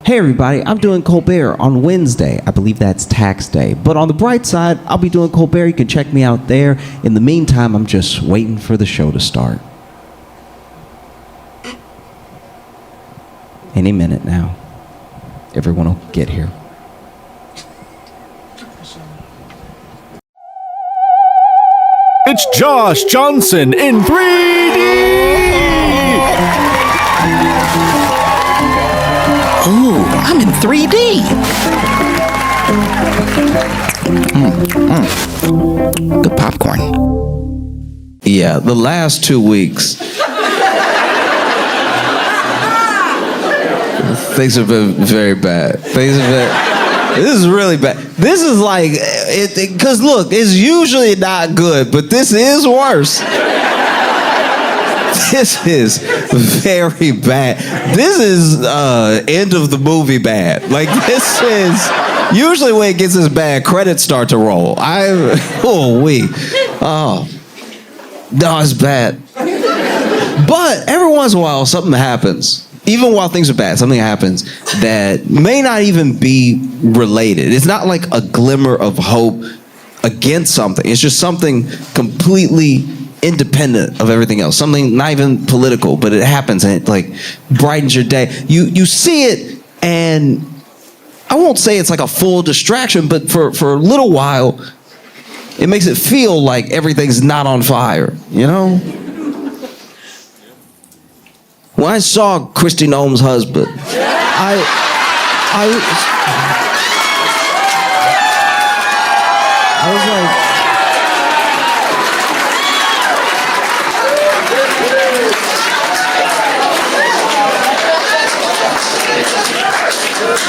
Hey everybody, I'm doing Colbert on Wednesday. I believe that's tax day. But on the bright side, I'll be doing Colbert. You can check me out there. In the meantime, I'm just waiting for the show to start. Any minute now. Everyone will get here. It's Josh Johnson in 3D! Ooh, I'm in 3D. Good popcorn. Yeah, the last 2 weeks, things have been very bad. This is really bad. This is like, because look, it's usually not good, but this is worse. This is very bad. This is end of the movie bad. Like, this is usually when it gets this bad, credits start to roll. No, it's bad. But every once in a while, something happens. Even while things are bad, something happens that may not even be related. It's not like a glimmer of hope against something. It's just something completely independent of everything else. Something not even political, but it happens and it like brightens your day. You see it, and I won't say it's like a full distraction, but for a little while, it makes it feel like everything's not on fire, you know? When I saw Kristi Noem's husband, I was like,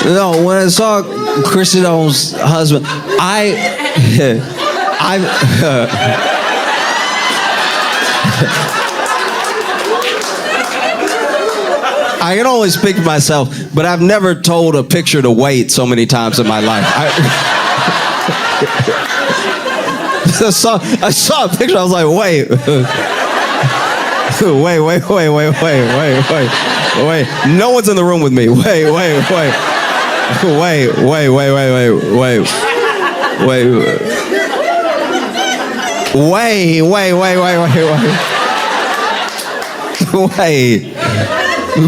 no, when I saw Kristi Noem's husband, I can only speak for myself, but I've never told a picture to wait so many times in my life. I saw a picture, I was like, wait. Wait. No one's in the room with me. Wait.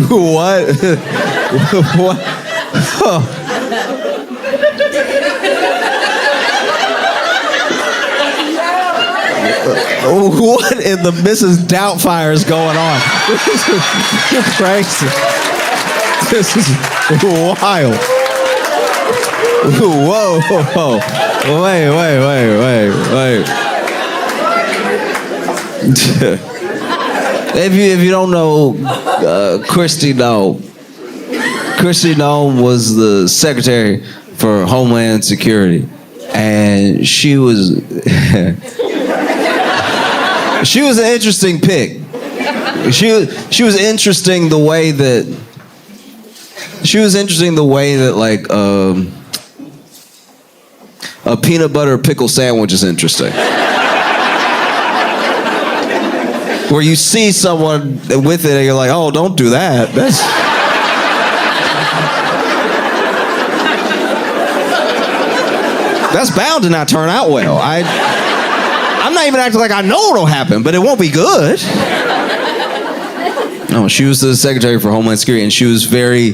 What? What? Oh. What in the Mrs. Doubtfire is going on? You're crazy. This is wild. Whoa. Wait. If you don't know Kristi Noem, Kristi Noem was the Secretary for Homeland Security, and she was she was an interesting pick. She was interesting the way that like a peanut butter pickle sandwich is interesting. Where you see someone with it and you're like, oh, don't do that. That's bound to not turn out well. I'm not even acting like I know it'll happen, but it won't be good. No, she was the Secretary for Homeland Security, and she was very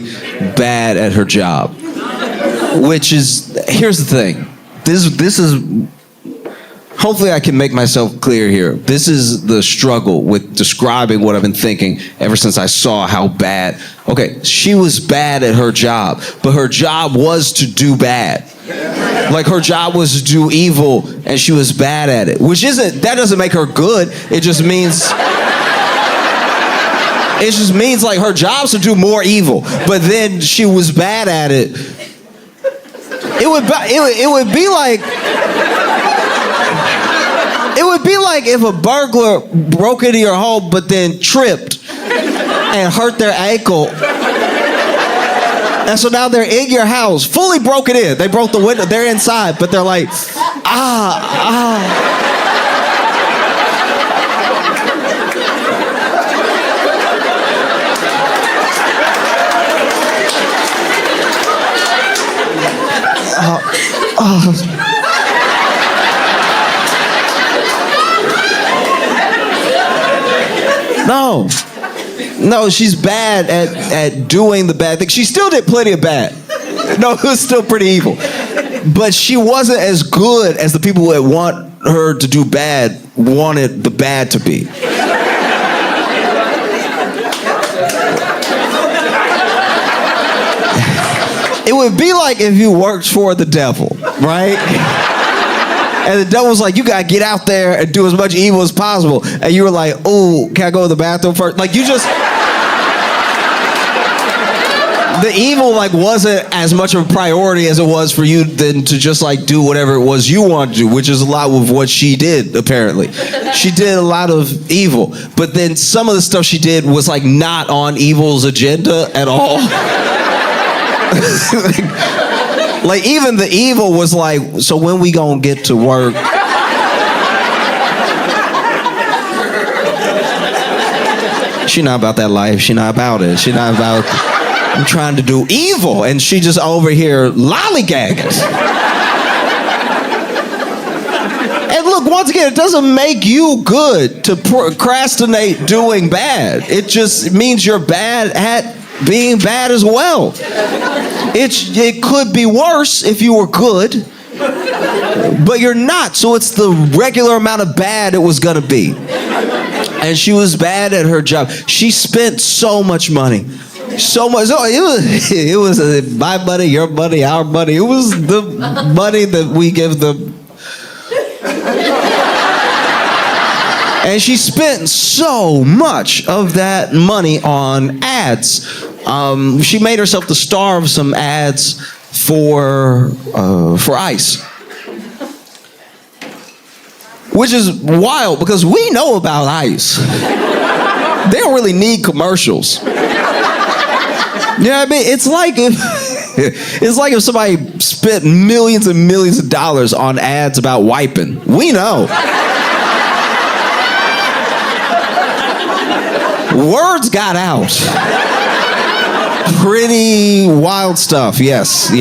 bad at her job. Which is, here's the thing. This is, hopefully I can make myself clear here. This is the struggle with describing what I've been thinking ever since I saw how bad. Okay, she was bad at her job, but her job was to do bad. Like, her job was to do evil, and she was bad at it. That doesn't make her good. It just means like her job's to do more evil, but then she was bad at it. It would be like if a burglar broke into your home but then tripped and hurt their ankle. And so now they're in your house, fully broken in. They broke the window, they're inside, but they're like, No, she's bad at doing the bad thing. She still did plenty of bad. No, it was still pretty evil. But she wasn't as good as the people that want her to do bad wanted the bad to be. It would be like if you worked for the devil, right? And the devil's like, you gotta get out there and do as much evil as possible. And you were like, oh, can I go to the bathroom first? Like, you just... The evil, like, wasn't as much of a priority as it was for you than to just, like, do whatever it was you wanted to do, which is a lot of what she did, apparently. She did a lot of evil. But then some of the stuff she did was, like, not on evil's agenda at all. Like, even the evil was like, so when we gonna get to work? She not about that life. She not about it. She not about... I'm trying to do evil, and she just over here lollygagging. And look, once again, it doesn't make you good to procrastinate doing bad. It just means you're bad at being bad as well. It could be worse if you were good, but you're not, so it's the regular amount of bad it was gonna be. And she was bad at her job. She spent so much money. So much. So it was my money, your money, our money. It was the money that we give them. And she spent so much of that money on ads. She made herself the star of some ads for ice. Which is wild because we know about ice. They don't really need commercials. You know what I mean? It's like if somebody spent millions and millions of dollars on ads about wiping. We know. Words got out. Pretty wild stuff. Yes.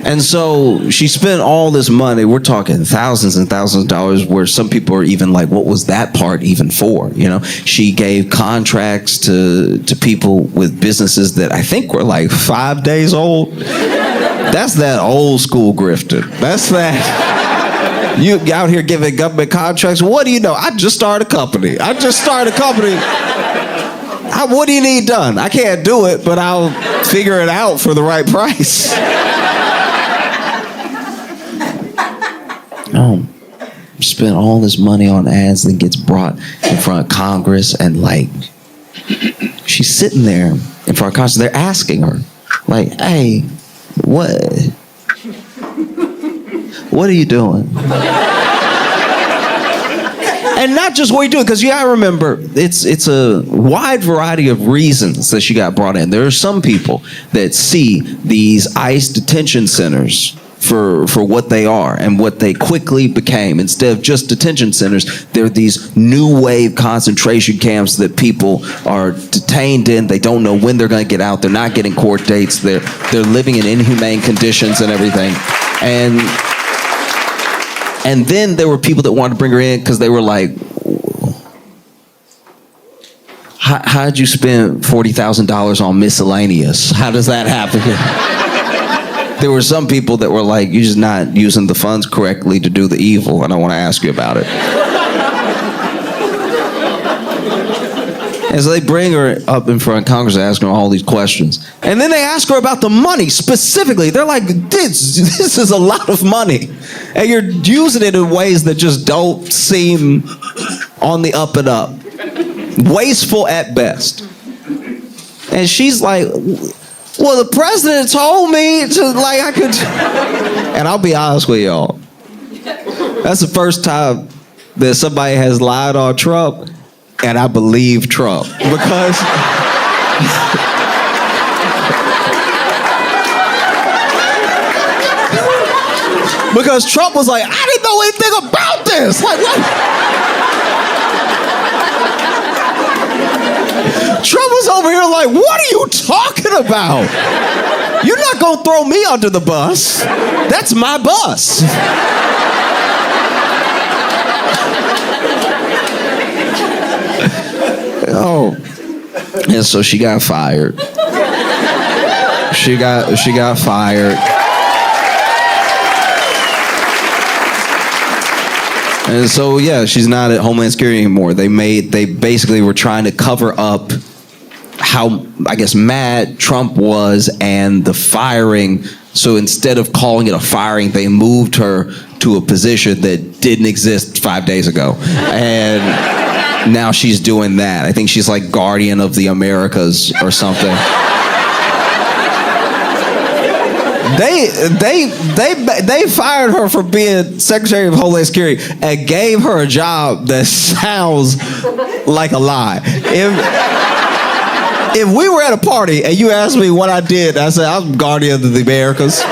And so she spent all this money. We're talking thousands and thousands of dollars, where some people are even like, what was that part even for? You know, she gave contracts to people with businesses that I think were like 5 days old. That's that old school grifter. That's that. You out here giving government contracts. What do you know? I just started a company. What do you need done? I can't do it, but I'll figure it out for the right price. Spent all this money on ads, then gets brought in front of Congress, and like, she's sitting there in front of Congress. They're asking her, like, hey, what are you doing? And not just what are you doing, because you gotta remember, it's a wide variety of reasons that she got brought in. There are some people that see these ICE detention centers for what they are and what they quickly became. Instead of just detention centers, they're these new wave concentration camps that people are detained in. They don't know when they're going to get out. They're not getting court dates. They're living in inhumane conditions and everything. And then there were people that wanted to bring her in because they were like, how'd you spend $40,000 on miscellaneous? How does that happen? There were some people that were like, you're just not using the funds correctly to do the evil, and I want to ask you about it. And so they bring her up in front of Congress and ask her all these questions. And then they ask her about the money specifically. They're like, this is a lot of money. And you're using it in ways that just don't seem on the up and up. Wasteful at best. And she's like, well, the president told me to, like, I could. And I'll be honest with y'all. That's the first time that somebody has lied on Trump, and I believe Trump. Because Trump was like, I didn't know anything about this. Like, what? Trump was over here like, what are you talking about? You're not gonna throw me under the bus. That's my bus. Oh, and so she got fired. She got fired. And so yeah, she's not at Homeland Security anymore. They basically were trying to cover up how, I guess, mad Trump was and the firing. So instead of calling it a firing, they moved her to a position that didn't exist 5 days ago. And now she's doing that. I think she's like Guardian of the Americas or something. They fired her for being Secretary of Homeland Security and gave her a job that sounds like a lie. If we were at a party and you asked me what I did, I said, I'm Guardian of the Americas.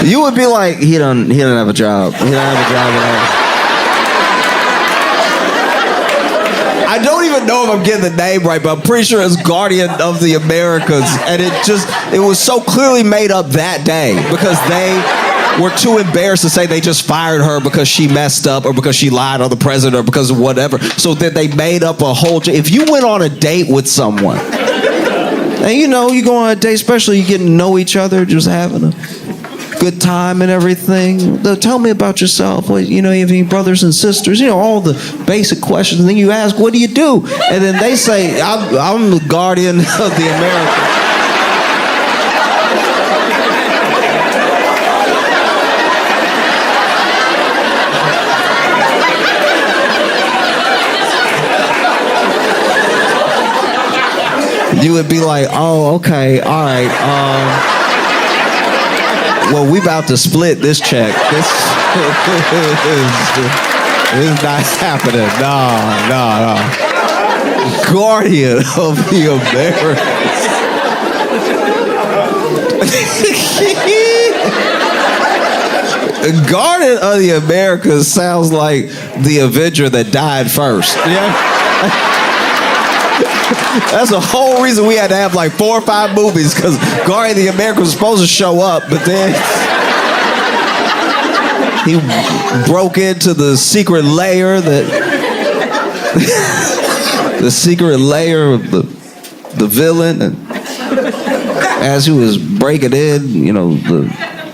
You would be like, he don't have a job. He don't have a job at all. I don't even know if I'm getting the name right, but I'm pretty sure it's Guardian of the Americas. And it was so clearly made up that day because they were too embarrassed to say they just fired her because she messed up or because she lied on the president or because of whatever. So that they made up a whole... If you went on a date with someone, and you go on a date, especially you getting to know each other, just having a good time and everything. Tell me about yourself. What, you have any brothers and sisters? All the basic questions. And then you ask, what do you do? And then they say, I'm the Guardian of the Americas. You would be like, oh, okay, all right. Well, we about to split this check. This is not happening. No. Guardian of the Americas. Guardian of the Americas sounds like the Avenger that died first. Yeah. That's the whole reason we had to have like 4 or 5 movies, because Guardian of the Americas was supposed to show up, but then he broke into the secret lair of the villain, and as he was breaking in,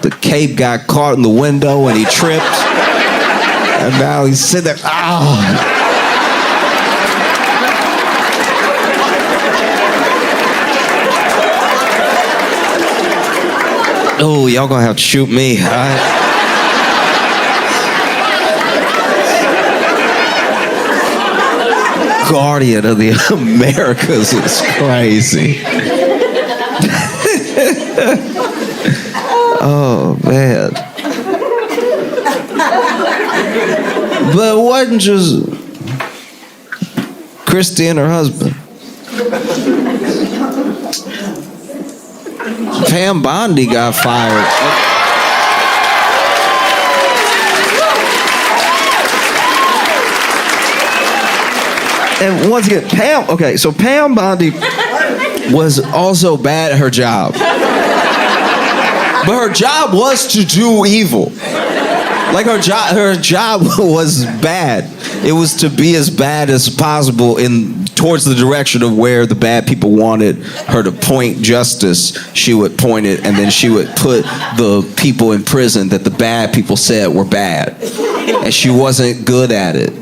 the cape got caught in the window and he tripped, and now he's sitting there. Oh. Oh, y'all gonna have to shoot me. All right? Guardian of the Americas is crazy. Oh, man. But it wasn't just Christy and her husband. Pam Bondi got fired. And once again, Pam Bondi was also bad at her job. But her job was to do evil. Like her job was bad. It was to be as bad as possible towards the direction of where the bad people wanted her to point justice. She would point it, and then she would put the people in prison that the bad people said were bad. And she wasn't good at it.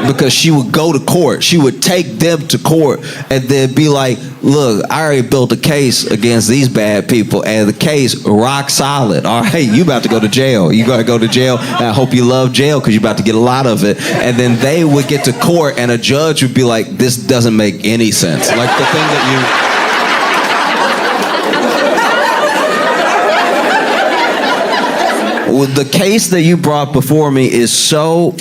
Because she would go to court. She would take them to court and then be like, look, I already built a case against these bad people, and the case rock solid. All right, you about to go to jail. You got to go to jail, and I hope you love jail because you're about to get a lot of it. And then they would get to court, and a judge would be like, this doesn't make any sense. Like the thing that the case that you brought before me is so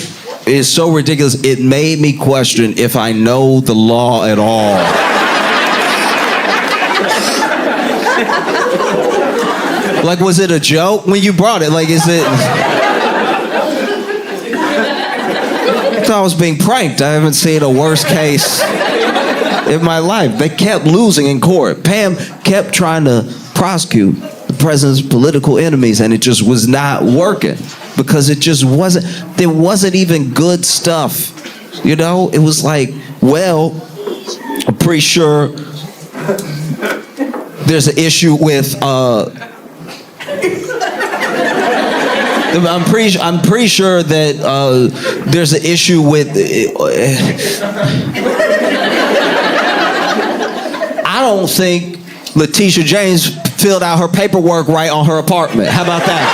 ridiculous. It made me question if I know the law at all. Like, was it a joke when you brought it? Like, is it... thought I was being pranked. I haven't seen a worse case in my life. They kept losing in court. Pam kept trying to prosecute the president's political enemies, and it just was not working because it just wasn't, there wasn't even good stuff. You know, it was like, well, I'm pretty sure there's an issue with, I'm pretty sure that there's an issue with. I don't think Letitia James filled out her paperwork right on her apartment. How about that?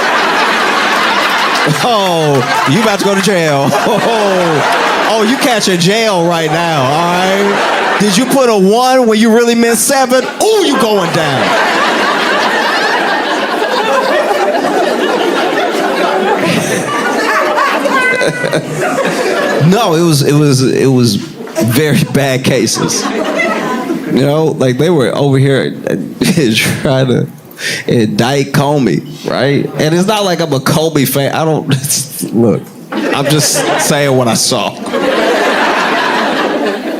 Oh, you about to go to jail. Oh, you catching jail right now, all right? Did you put a 1 when you really meant 7? Ooh, you going down. No, it was very bad cases. You know, like they were over here trying to indict Comey, right? And it's not like I'm a Comey fan. I don't look. I'm just saying what I saw.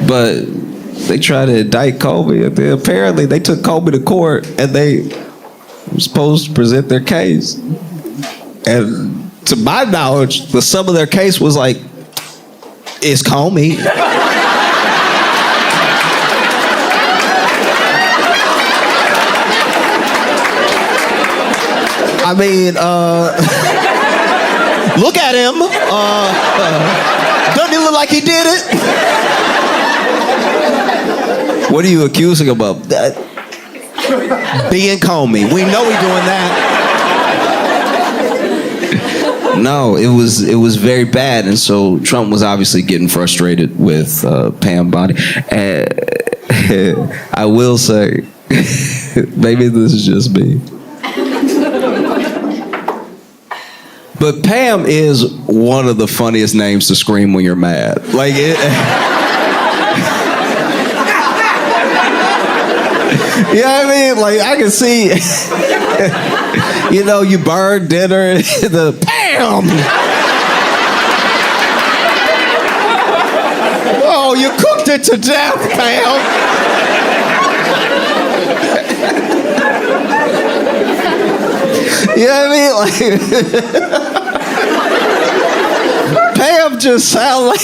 But they tried to indict Comey, and then apparently they took Comey to court, and they were supposed to present their case. And to my knowledge, the sum of their case was like, it's Comey. I mean, look at him. Doesn't he look like he did it? What are you accusing him of? Being Comey. We know he's doing that. No, it was very bad, and so Trump was obviously getting frustrated with Pam Bondi. I will say, maybe this is just me, but Pam is one of the funniest names to scream when you're mad. Like it. You know what I mean? Like I can see. You know, you burn dinner, the Pam! Oh, you cooked it to death, Pam! You know what I mean? Like, Pam just sounds like,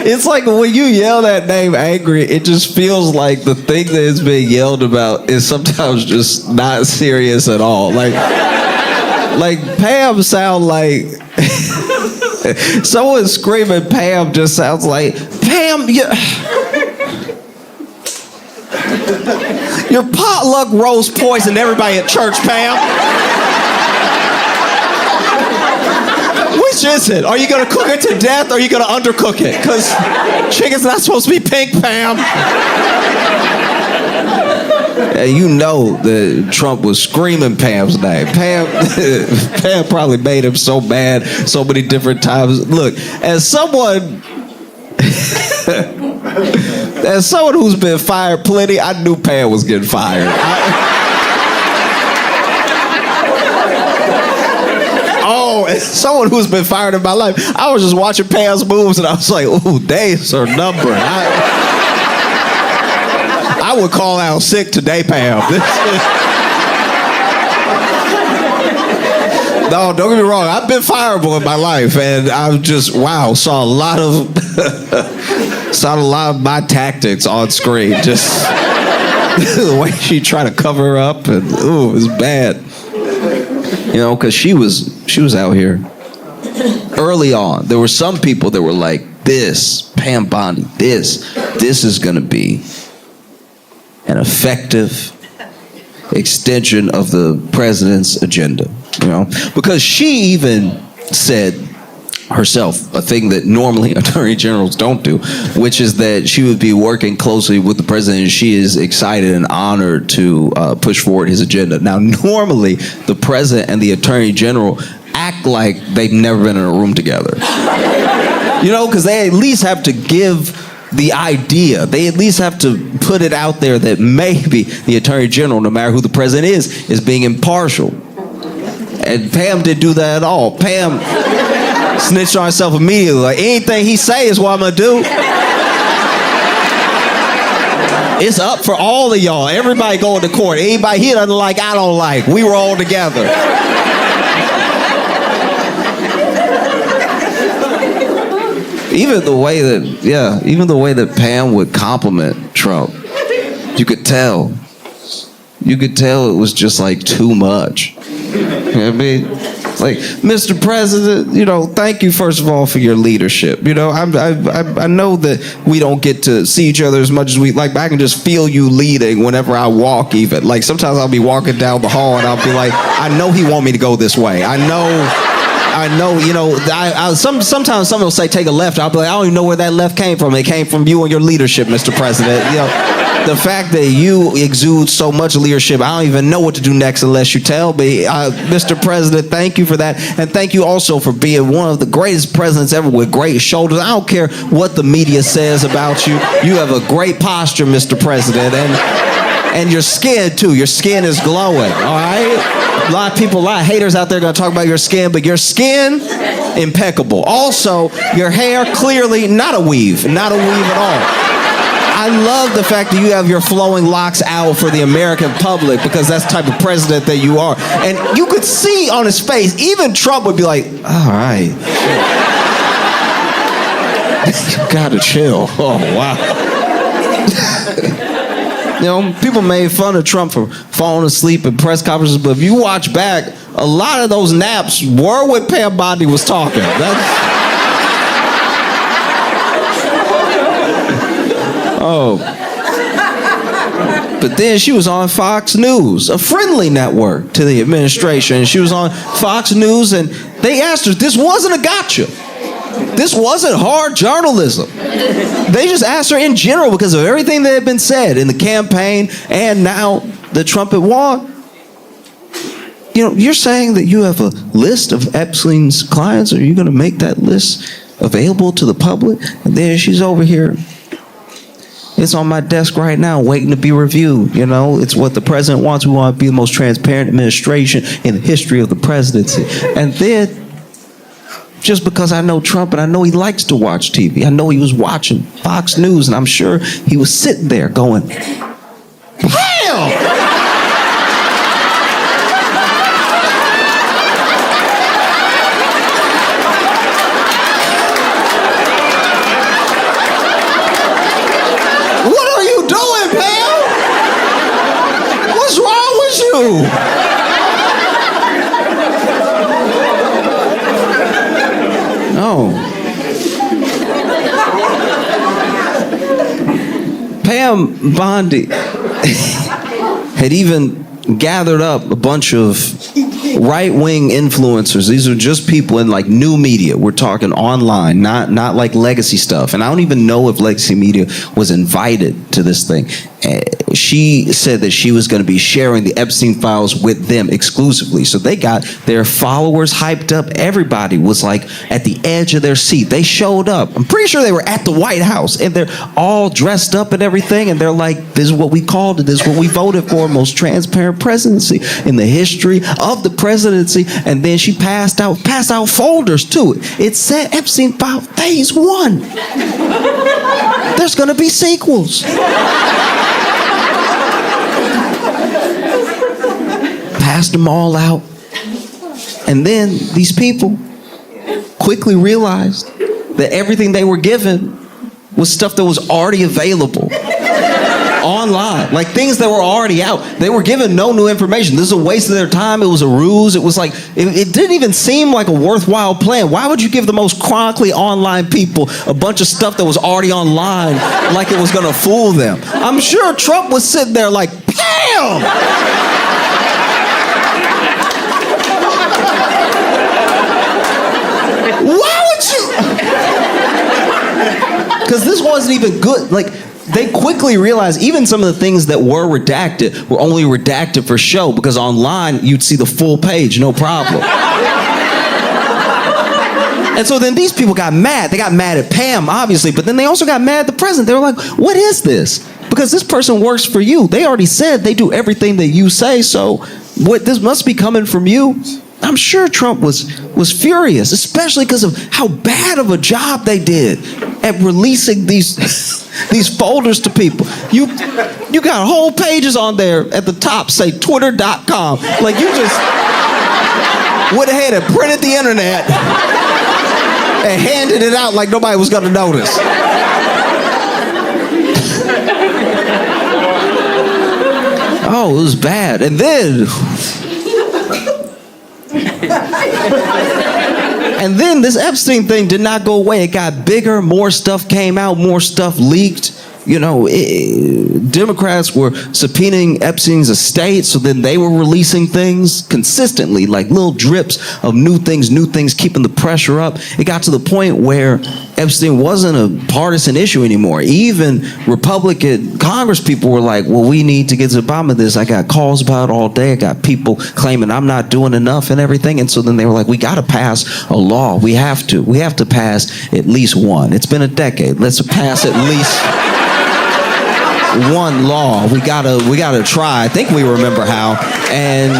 it's like when you yell that name angry, it just feels like the thing that is being yelled about is sometimes just not serious at all. Like Pam sound like, someone screaming Pam just sounds like, Pam, your potluck roast poisoned everybody at church, Pam. Which is it? Are you gonna cook it to death or are you gonna undercook it? Because chicken's not supposed to be pink, Pam. And you know that Trump was screaming Pam's name. Pam probably made him so mad so many different times. Look, as someone who's been fired plenty, I knew Pam was getting fired. As someone who's been fired in my life, I was just watching Pam's moves and I was like, ooh, days are numbered. I would call out sick today, Pam. No, don't get me wrong. I've been fireable in my life, and I've just saw a lot of my tactics on screen. Just the way she tried to cover her up, and ooh, it was bad. You know, because she was out here early on. There were some people that were like, this, Pam Bondi, this is going to be an effective extension of the president's agenda, you know? Because she even said herself a thing that normally attorney generals don't do, which is that she would be working closely with the president, and she is excited and honored to push forward his agenda. Now, normally, the president and the attorney general act like they've never been in a room together. You know, because they at least have to give the idea. They at least have to put it out there that maybe the attorney general, no matter who the president is being impartial. And Pam didn't do that at all. Pam Snitched on herself immediately. Like, anything he say is what I'm gonna do. It's up for all of y'all. Everybody going to court. Anybody he doesn't like, I don't like. We were all together. Even the way that Pam would compliment Trump, you could tell. You could tell it was just like too much. You know what I mean? Like, Mr. President, thank you first of all for your leadership. I know that we don't get to see each other as much as we like, but I can just feel you leading whenever I walk. Even like sometimes I'll be walking down the hall and I'll be like, I know he want me to go this way. I know. Sometimes someone will say take a left. I'll be like, I don't even know where that left came from. It came from you and your leadership, Mr. President. The fact that you exude so much leadership, I don't even know what to do next unless you tell me. Mr. President, thank you for that. And thank you also for being one of the greatest presidents ever with great shoulders. I don't care what the media says about you. You have a great posture, Mr. President. And your skin, too. Your skin is glowing, all right? A lot of haters out there going to talk about your skin, but your skin, impeccable. Also, your hair, clearly not a weave at all. I love the fact that you have your flowing locks out for the American public because that's the type of president that you are. And you could see on his face, even Trump would be like, all right. You gotta chill. Oh, wow. People made fun of Trump for falling asleep at press conferences, but if you watch back, a lot of those naps were when Pam Bondi was talking. But then she was on Fox News, a friendly network to the administration. She was on Fox News and they asked her, this wasn't a gotcha. This wasn't hard journalism. They just asked her in general because of everything that had been said in the campaign and now that Trump had won. You're saying that you have a list of Epstein's clients. Are you going to make that list available to the public? And then she's over here. It's on my desk right now waiting to be reviewed. It's what the president wants. We want to be the most transparent administration in the history of the presidency. And then, just because I know Trump and I know he likes to watch TV, I know he was watching Fox News and I'm sure he was sitting there going, hell! No. Pam Bondi had even gathered up a bunch of right-wing influencers. These are just people in like new media. We're talking online, not like legacy stuff. And I don't even know if legacy media was invited to this thing. She said that she was going to be sharing the Epstein files with them exclusively. So they got their followers hyped up. Everybody was like at the edge of their seat. They showed up. I'm pretty sure they were at the White House and they're all dressed up and everything. And they're like, this is what we called it. This is what we voted for. Most transparent presidency in the history of the presidency. And then she passed out folders too. It said Epstein file phase 1. There's going to be sequels. Passed them all out. And then these people quickly realized that everything they were given was stuff that was already available online, like things that were already out. They were given no new information. This is a waste of their time. It was a ruse. It was like, it didn't even seem like a worthwhile plan. Why would you give the most chronically online people a bunch of stuff that was already online like it was going to fool them? I'm sure Trump was sitting there like, Pam! Why would you? Because this wasn't even good. Like, they quickly realized even some of the things that were redacted were only redacted for show, because online you'd see the full page, no problem. And so then these people got mad. They got mad at Pam, obviously, but then they also got mad at the president. They were like, what is this? Because this person works for you. They already said they do everything that you say, so what, this must be coming from you. I'm sure Trump was furious, especially because of how bad of a job they did at releasing these these folders to people. You got whole pages on there at the top say twitter.com. Like you just went ahead and printed the internet and handed it out like nobody was gonna notice. Oh, it was bad. And then this Epstein thing did not go away. It got bigger, more stuff came out, more stuff leaked. You know, Democrats were subpoenaing Epstein's estate, so then they were releasing things consistently, like little drips of new things, keeping the pressure up. It got to the point where Epstein wasn't a partisan issue anymore. Even Republican Congress people were like, well, we need to get to the bottom of this. I got calls about it all day. I got people claiming I'm not doing enough and everything. And so then they were like, we got to pass a law. We have to pass at least one. It's been a decade. Let's pass at least one law. We gotta try. I think we remember how. And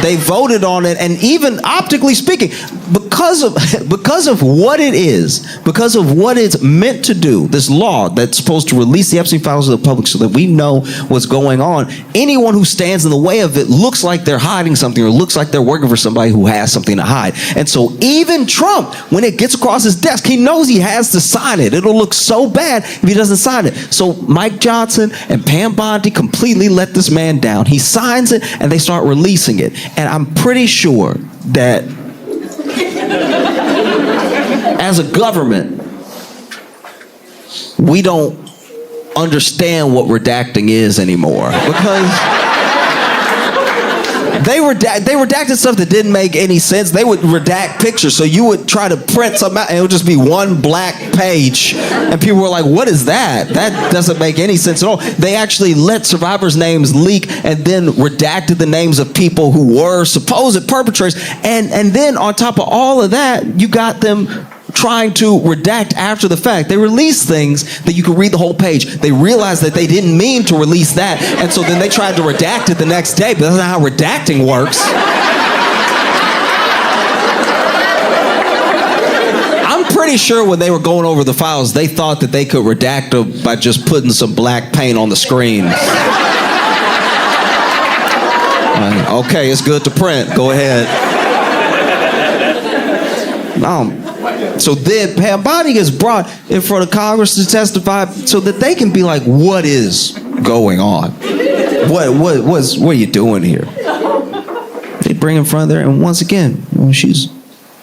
they voted on it, and even optically speaking, because of what it is, because of what it's meant to do, this law that's supposed to release the Epstein files to the public so that we know what's going on, anyone who stands in the way of it looks like they're hiding something or looks like they're working for somebody who has something to hide. And so even Trump, when it gets across his desk, he knows he has to sign it. It'll look so bad if he doesn't sign it. So Mike Johnson and Pam Bondi completely let this man down. He signs it and they start releasing it. And I'm pretty sure that as a government, we don't understand what redacting is anymore, because they redacted stuff that didn't make any sense. They would redact pictures, so you would try to print something out and it would just be one black page, and people were like, what is that? That doesn't make any sense at all. They actually let survivors' names leak and then redacted the names of people who were supposed perpetrators, and then on top of all of that, you got them trying to redact after the fact. They released things that you could read the whole page. They realized that they didn't mean to release that, and so then they tried to redact it the next day, but that's not how redacting works. I'm pretty sure when they were going over the files, they thought that they could redact them by just putting some black paint on the screen. Okay, it's good to print. Go ahead. So then Pam Bondi gets brought in front of Congress to testify so that they can be like, what is going on? What are you doing here? They bring in front of there, and once again, when she's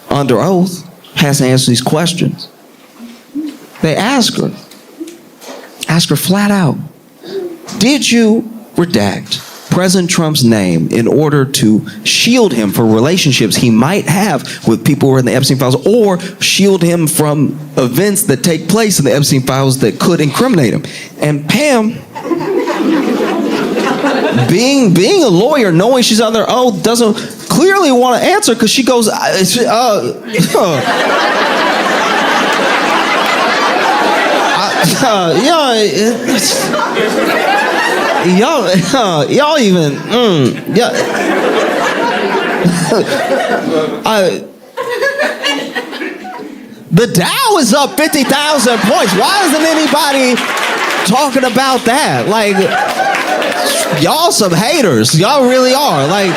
under oath, has to answer these questions. They ask her flat out, did you redact President Trump's name in order to shield him from relationships he might have with people who are in the Epstein files, or shield him from events that take place in the Epstein files that could incriminate him? And Pam, being a lawyer, knowing she's under oath, doesn't clearly want to answer, because she goes, y'all even, yeah. The Dow is up 50,000 points. Why isn't anybody talking about that? Like, y'all some haters. Y'all really are. Like,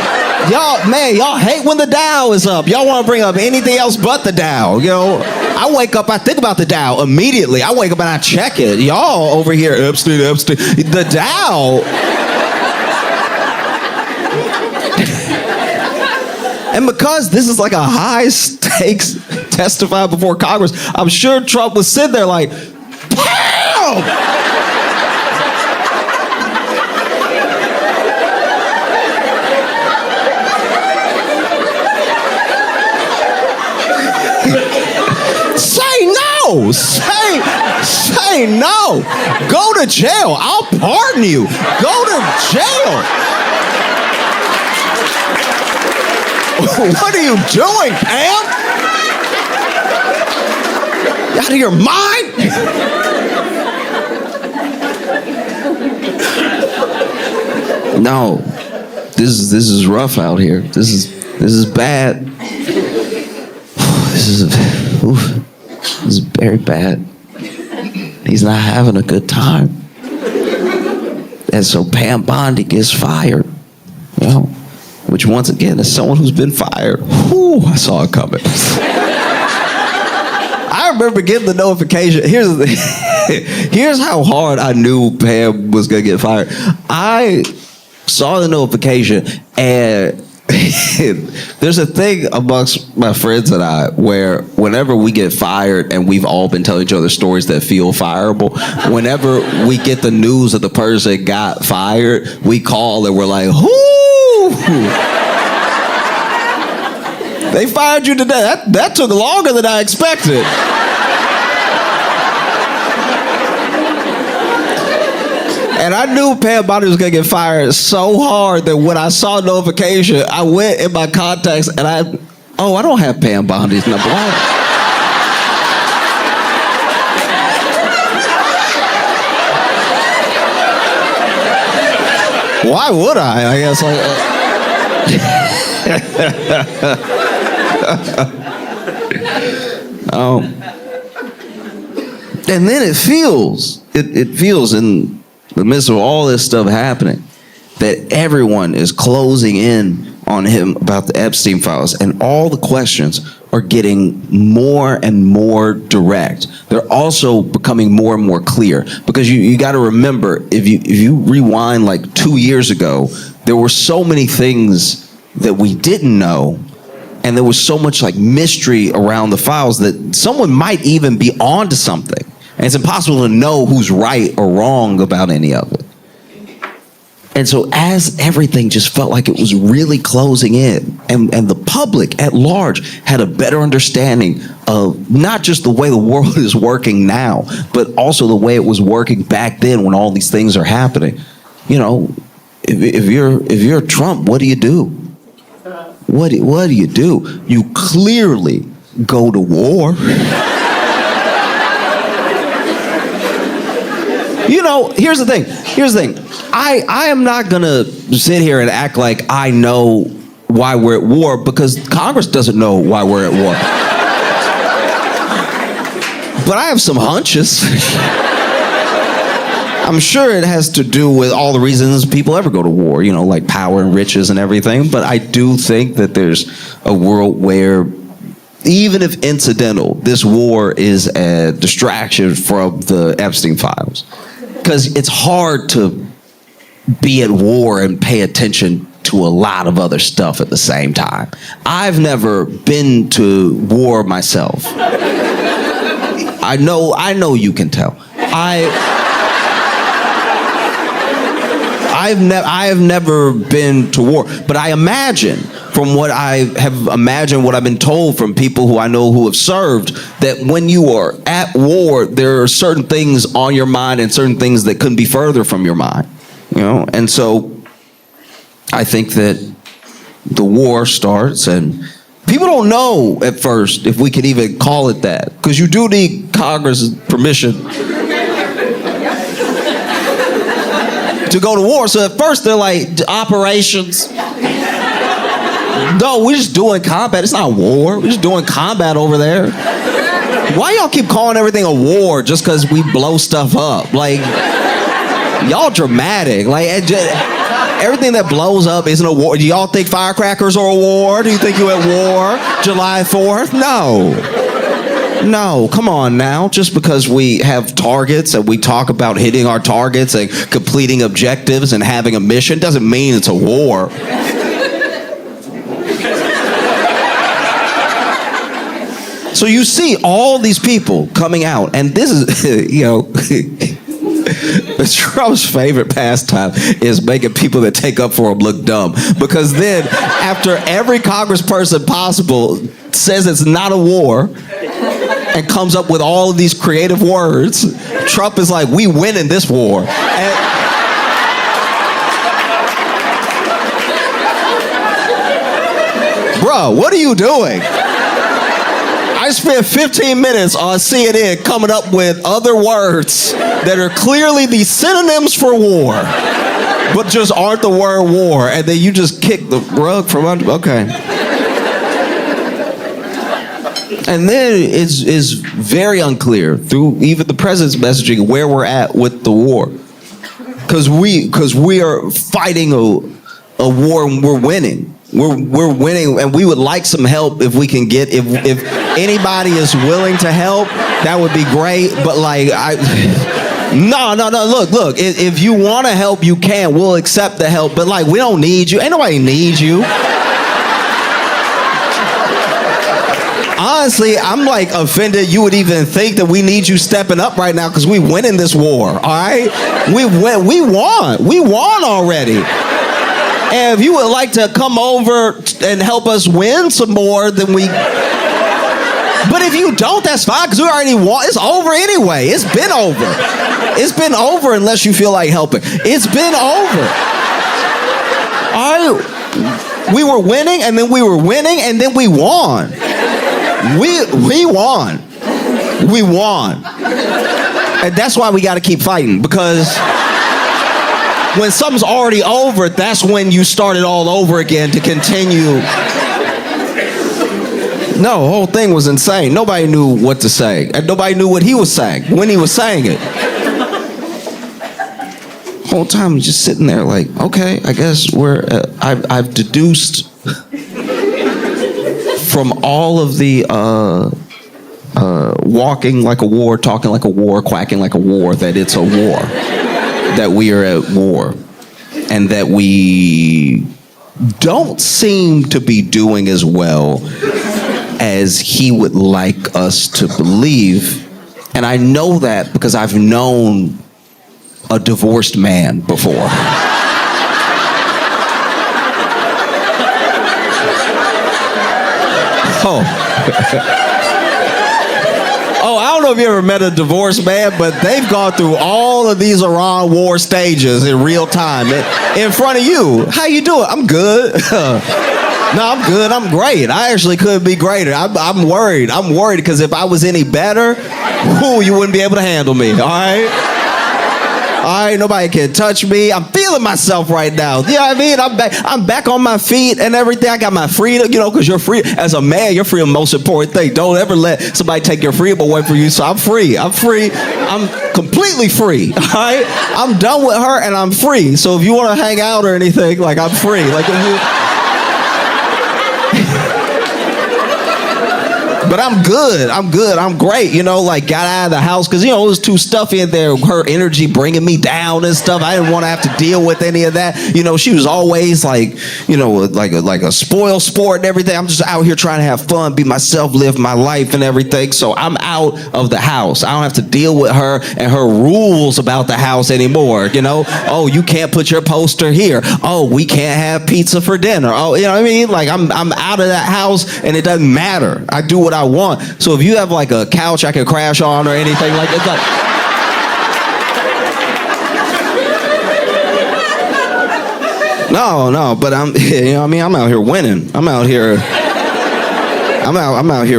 y'all hate when the Dow is up. Y'all want to bring up anything else but the Dow. You know, I wake up, I think about the Dow immediately. I wake up and I check it. Y'all over here, Epstein. The Dow. And because this is like a high stakes testify before Congress, I'm sure Trump was sitting there like, pow! Say no! Say no! Go to jail! I'll pardon you! Go to jail! What are you doing, Pam? You out of your mind? No. This is rough out here. This This is bad. This is very bad. He's not having a good time. And so Pam Bondi gets fired. You know, which once again, as someone who's been fired, I saw it coming. I remember getting the notification. Here's how hard I knew Pam was gonna get fired. I saw the notification, and there's a thing amongst my friends and I where whenever we get fired, and we've all been telling each other stories that feel fireable, whenever we get the news that the person got fired, we call and we're like, whoo! They fired you today. That took longer than I expected. And I knew Pam Bondi was gonna get fired so hard that when I saw a notification, I went in my contacts and I don't have Pam Bondi's number. Why would I? I guess and then it feels in the midst of all this stuff happening that everyone is closing in on him about the Epstein files, and all the questions are getting more and more direct. They're also becoming more and more clear, because you got to remember, if you rewind like 2 years ago, there were so many things that we didn't know, and there was so much like mystery around the files that someone might even be onto something, and it's impossible to know who's right or wrong about any of it. And so as everything just felt like it was really closing in, and the public at large had a better understanding of not just the way the world is working now, but also the way it was working back then when all these things are happening. You know, if you're Trump, what do you do? What do you do? You clearly go to war. You know, here's the thing. I am not gonna sit here and act like I know why we're at war, because Congress doesn't know why we're at war. But I have some hunches. I'm sure it has to do with all the reasons people ever go to war, you know, like power and riches and everything. But I do think that there's a world where, even if incidental, this war is a distraction from the Epstein files. Because it's hard to be at war and pay attention to a lot of other stuff at the same time. I've never been to war myself. I know you can tell. I have never been to war, but I imagine, from what I've been told from people who I know who have served, that when you are at war, there are certain things on your mind and certain things that couldn't be further from your mind, you know? And so I think that the war starts, and people don't know at first if we could even call it that, because you do need Congress' permission to go to war. So at first they're like, operations. No, we're just doing combat. It's not war. We're just doing combat over there. Why y'all keep calling everything a war just because we blow stuff up? Like, y'all dramatic. Like, everything that blows up isn't a war. Do y'all think firecrackers are a war? Do you think you're at war July 4th? No, come on now. Just because we have targets and we talk about hitting our targets and completing objectives and having a mission doesn't mean it's a war. So you see all these people coming out, and this is, you know, Trump's favorite pastime is making people that take up for him look dumb. Because then, after every congressperson possible says it's not a war, and comes up with all of these creative words, Trump is like, we win in this war. Bro, what are you doing? I spent 15 minutes on CNN coming up with other words that are clearly the synonyms for war, but just aren't the word war, and then you just kick the rug from under. Okay. And then it's very unclear through even the president's messaging where we're at with the war. Because we are fighting a war and we're winning. We're winning, and we would like some help if we can get, if anybody is willing to help, that would be great. But like, no, look, if you want to help, you can. We'll accept the help, but like, we don't need you. Ain't nobody needs you. Honestly, I'm like offended you would even think that we need you stepping up right now because we winning this war, all right? We won already. And if you would like to come over and help us win some more, then we... But if you don't, that's fine, because we already won. It's over anyway. It's been over. It's been over unless you feel like helping. It's been over. All right? We were winning, and then we were winning, and then we won. We won. We won. And that's why we got to keep fighting, because when something's already over, that's when you start it all over again to continue. No, the whole thing was insane. Nobody knew what to say. And nobody knew what he was saying when he was saying it. The whole time he's just sitting there like, okay, I guess I've deduced from all of the walking like a war, talking like a war, quacking like a war, that it's a war. That we are at war. And that we don't seem to be doing as well as he would like us to believe. And I know that because I've known a divorced man before. Oh, I don't know if you ever met a divorced man, but they've gone through all of these Iran war stages in real time in front of you. How you doing? I'm good. No, I'm good. I'm great. I actually could be greater. I'm worried. I'm worried because if I was any better, you wouldn't be able to handle me. All right? All right, nobody can touch me. I'm feeling myself right now. You know what I mean? I'm back on my feet and everything. I got my freedom, you know, because you're free. As a man, you're free of the most important thing. Don't ever let somebody take your freedom away from you. So I'm free. I'm free. I'm completely free. All right? I'm done with her and I'm free. So if you want to hang out or anything, like, I'm free. Like, if you... But I'm good. I'm great. You know, like, got out of the house because, you know, it was too stuffy in there. Her energy bringing me down and stuff. I didn't want to have to deal with any of that. You know, she was always like, you know, like a spoil sport and everything. I'm just out here trying to have fun, be myself, live my life and everything. So I'm out of the house. I don't have to deal with her and her rules about the house anymore. You know, oh, you can't put your poster here. Oh, we can't have pizza for dinner. Oh, you know what I mean? Like, I'm out of that house and it doesn't matter. I do what I want. So if you have like a couch I can crash on or anything like it's like no, but I'm, you know what I mean, I'm out here winning. I'm out here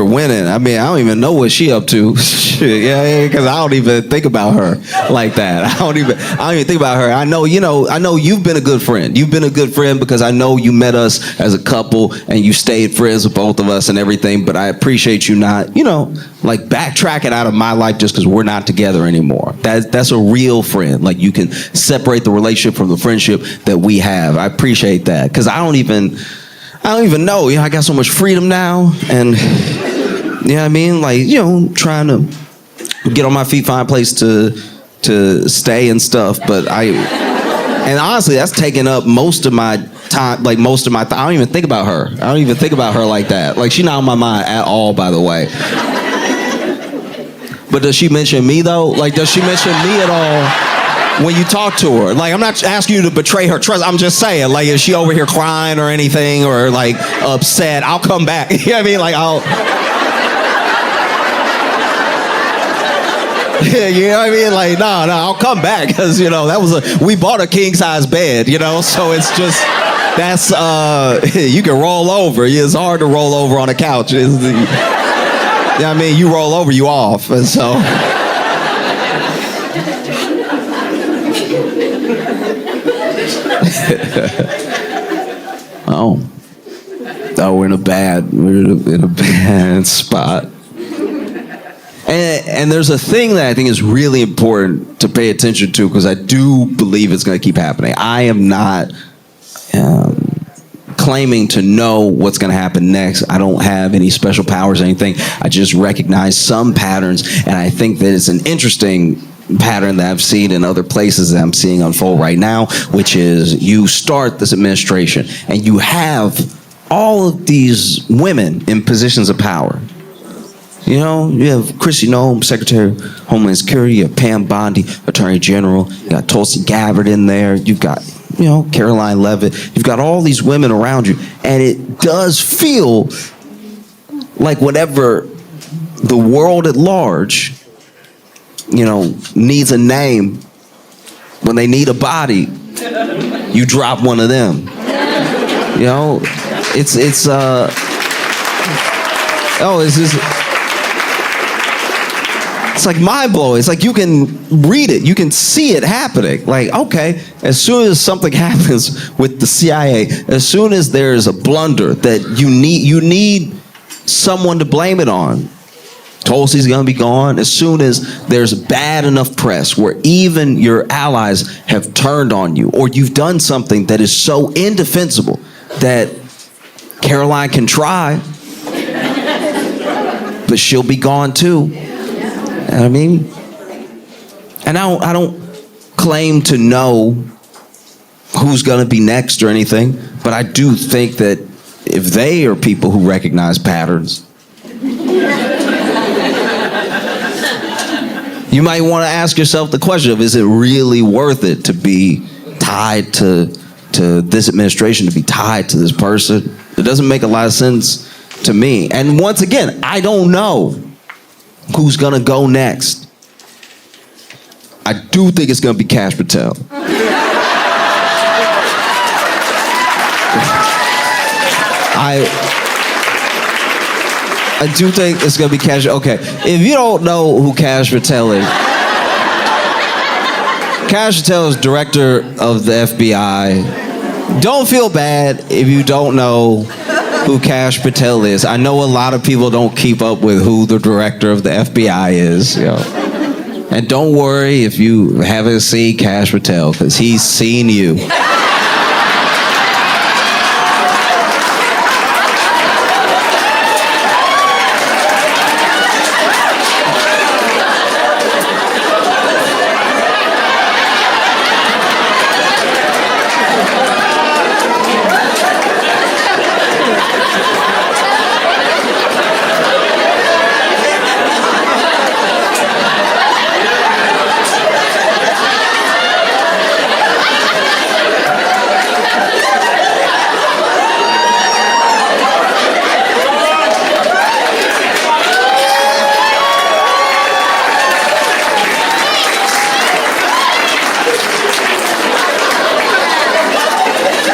winning. I mean, I don't even know what she up to. Yeah, because I don't even think about her like that. I don't even think about her. I know you've been a good friend. You've been a good friend because I know you met us as a couple and you stayed friends with both of us and everything, but I appreciate you not, you know, like backtracking out of my life just because we're not together anymore. That's a real friend. Like, you can separate the relationship from the friendship that we have. I appreciate that because I don't even know. You know, I got so much freedom now, and you know what I mean? Like, you know, trying to get on my feet, find a place to stay and stuff. But and honestly, that's taking up most of my time. Like, I don't even think about her. I don't even think about her like that. Like, she's not on my mind at all, by the way. But does she mention me though? Like, does she mention me at all when you talk to her? Like, I'm not asking you to betray her trust. I'm just saying, like, is she over here crying or anything or like upset? I'll come back. You know what I mean? Like, you know what I mean? Like, no, I'll come back because, you know, we bought a king size bed, you know, so it's just, that's, you can roll over. It's hard to roll over on a couch. You know what I mean? You roll over, you off. And so. Oh, we're in a bad spot. And there's a thing that I think is really important to pay attention to, because I do believe it's going to keep happening. I am not claiming to know what's going to happen next. I don't have any special powers or anything. I just recognize some patterns, and I think that it's an interesting pattern that I've seen in other places that I'm seeing unfold right now, which is you start this administration and you have all of these women in positions of power. You know, you have Kristi Noem, Secretary of Homeland Security, you have Pam Bondi, Attorney General, you got Tulsi Gabbard in there, you've got, you know, Caroline Leavitt, you've got all these women around you, and it does feel like whenever the world at large, you know, needs a name, when they need a body, you drop one of them. You know, it's just, it's like mind-blowing. It's like you can read it, you can see it happening. Like, okay, as soon as something happens with the CIA, as soon as there's a blunder that you need someone to blame it on, Tulsi's gonna be gone. As soon as there's bad enough press where even your allies have turned on you, or you've done something that is so indefensible that Caroline can try, but she'll be gone too. I mean, and I don't claim to know who's gonna be next or anything, but I do think that if they are people who recognize patterns, you might want to ask yourself the question of, is it really worth it to be tied to this administration, to be tied to this person? It doesn't make a lot of sense to me. And once again, I don't know who's going to go next. I do think it's going to be Kash Patel. I do think it's going to be Kash. Okay, if you don't know who Kash Patel is, Kash Patel is director of the FBI. Don't feel bad if you don't know who Kash Patel is. I know a lot of people don't keep up with who the director of the FBI is. You know. And don't worry if you haven't seen Kash Patel, because he's seen you.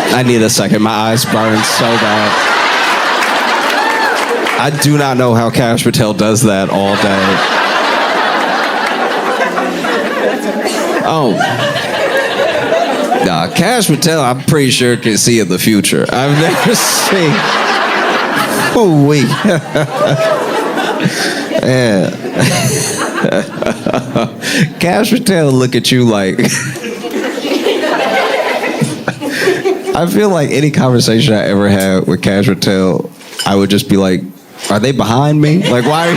I need a second. My eyes burn so bad. I do not know how Kash Patel does that all day. Oh. Nah, Kash Patel, I'm pretty sure can see in the future. I've never seen. Ooh-wee. Yeah. Kash Patel look at you like... I feel like any conversation I ever had with Kash Patel, I would just be like, are they behind me? Like, why are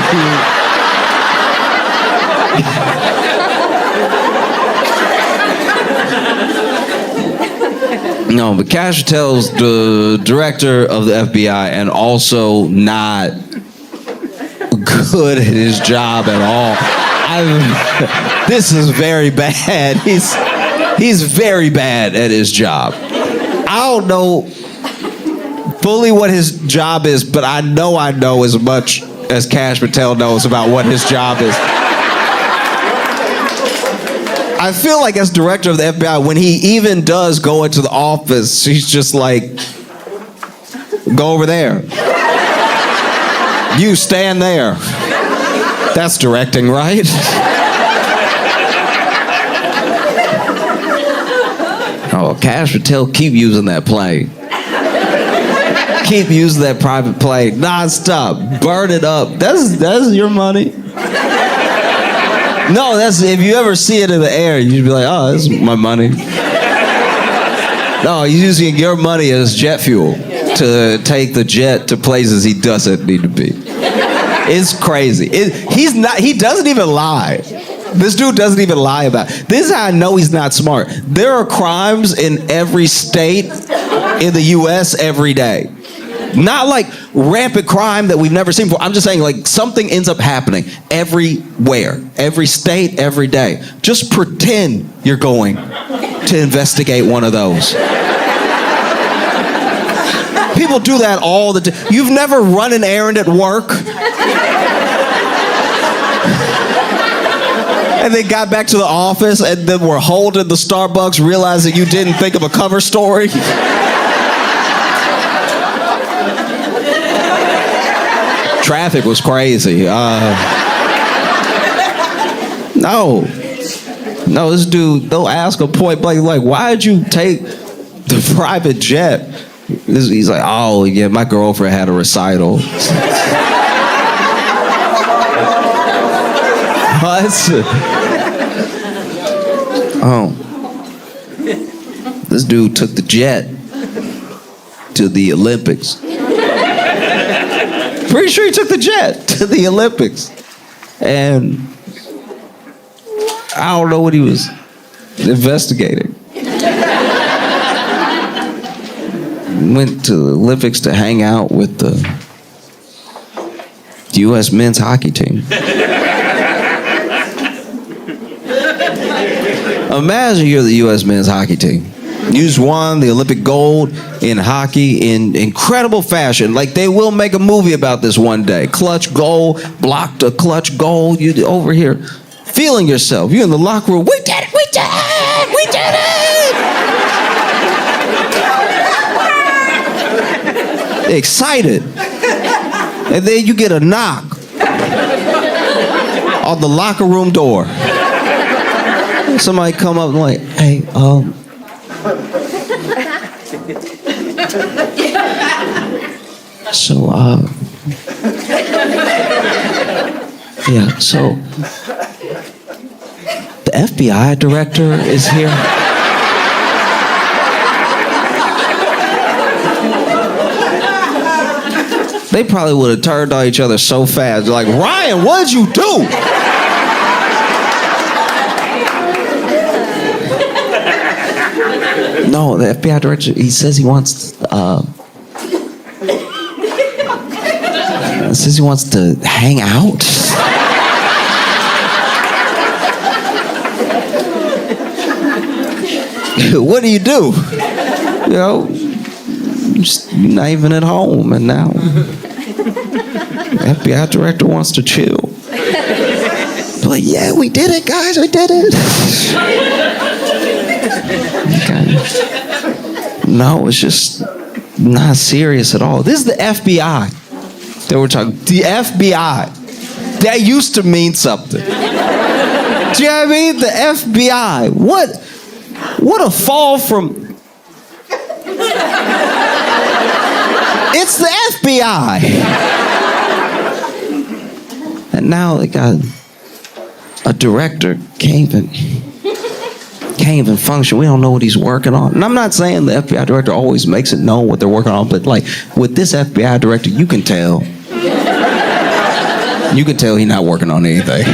you... No, but Kash Patel's the director of the FBI and also not good at his job at all. This is very bad. He's very bad at his job. I don't know fully what his job is, but I know as much as Kash Patel knows about what his job is. I feel like as director of the FBI, when he even does go into the office, he's just like, go over there. You stand there. That's directing, right? Oh, Kash Patel, keep using that plane. Keep using that private plane nonstop. Burn it up. That's your money. No, that's if you ever see it in the air, you'd be like, oh, this is my money. No, he's using your money as jet fuel to take the jet to places he doesn't need to be. It's crazy. He doesn't even lie. This dude doesn't even lie about it. This is how I know he's not smart. There are crimes in every state in the US every day. Not like rampant crime that we've never seen before. I'm just saying like something ends up happening everywhere, every state, every day. Just pretend you're going to investigate one of those. People do that all the time. You've never run an errand at work and then got back to the office and then were holding the Starbucks realizing you didn't think of a cover story. Traffic was crazy. No, this dude, they'll ask him point blank, like, why did you take the private jet? He's like, oh, yeah, my girlfriend had a recital. What? Oh. This dude took the jet to the Olympics. Pretty sure he took the jet to the Olympics. And I don't know what he was investigating. Went to the Olympics to hang out with the U.S. men's hockey team. Imagine you're the U.S. men's hockey team. You just won the Olympic gold in hockey in incredible fashion. Like they will make a movie about this one day. Clutch goal, blocked a clutch goal. You over here feeling yourself. You're in the locker room. We did it, we did it, we did it. Excited. And then you get a knock on the locker room door. Somebody come up and like, hey, so, yeah, so the FBI director is here. They probably would have turned on each other so fast. They're like, Ryan, what did you do? No, the FBI director, he says he wants to hang out. What do? You know, just not even at home, and now the FBI director wants to chill. Like, yeah, we did it, guys, we did it. Okay. No, it's just not serious at all. This is the FBI that we're talking. The FBI. That used to mean something. Do you know what I mean? The FBI. What a fall from. It's the FBI. And now they got a director can't even function. We don't know what he's working on. And I'm not saying the FBI director always makes it known what they're working on, but like with this FBI director, you can tell. You can tell he's not working on anything.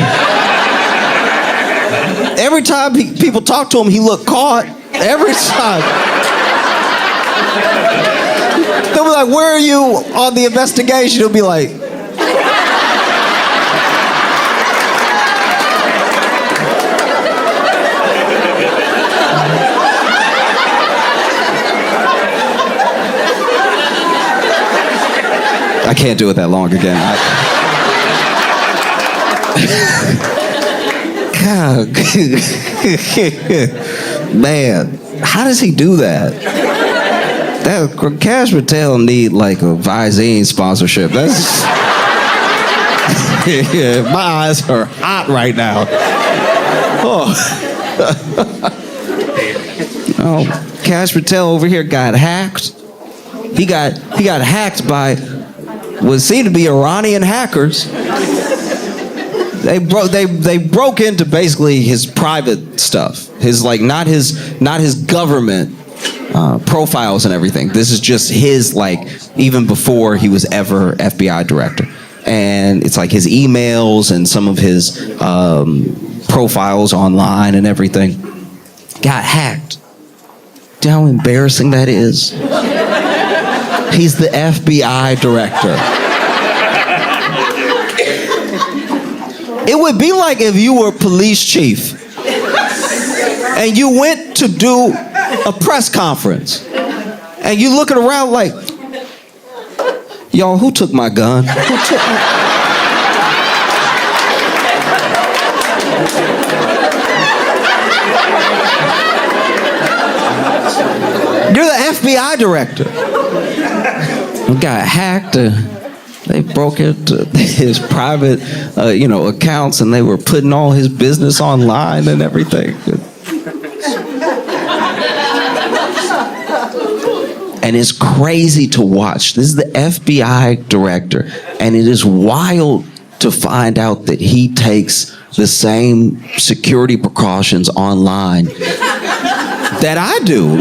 Every time people talk to him, he look caught. Every time. They'll be like, where are you on the investigation? He'll be like, I can't do it that long again. God. Man, how does he do that? That Cash Patel need like a Visine sponsorship. That's yeah, my eyes are hot right now. Oh, Cash Patel over here got hacked. He got hacked by what seemed to be Iranian hackers. They broke into basically his private stuff. His not his government profiles and everything. This is just his even before he was ever FBI director. And it's like his emails and some of his profiles online and everything got hacked. Do you know how embarrassing that is? He's the FBI director. It would be like if you were police chief and you went to do a press conference and you looking around like, y'all, who took my gun? Who took my... You're the FBI director. We got hacked. They broke into his private, accounts, and they were putting all his business online and everything. And it's crazy to watch. This is the FBI director, and it is wild to find out that he takes the same security precautions online that I do.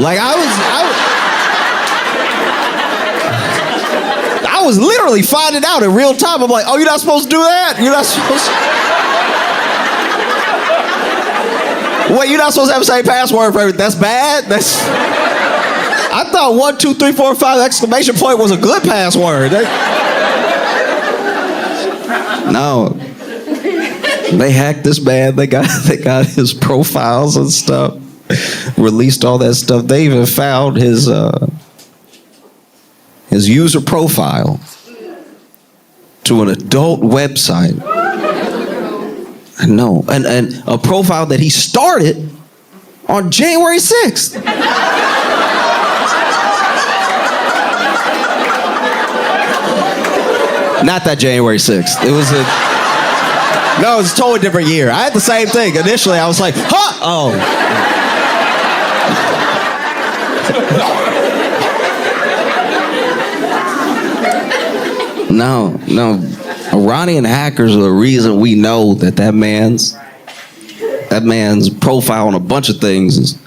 I was literally finding out in real time. I'm like, oh, you're not supposed to do that? You're not supposed to... Wait, you're not supposed to have the same password for everything. That's bad? I thought 1, 2, 3, 4, 5 exclamation point was a good password. No. They hacked this man. They got his profiles and stuff. Released all that stuff. They even found his user profile to an adult website. I know. And a profile that he started on January 6th. Not that January 6th. It was a totally different year. I had the same thing. Initially, I was like, huh? Oh. No. Iranian hackers are the reason we know that man's profile on a bunch of things is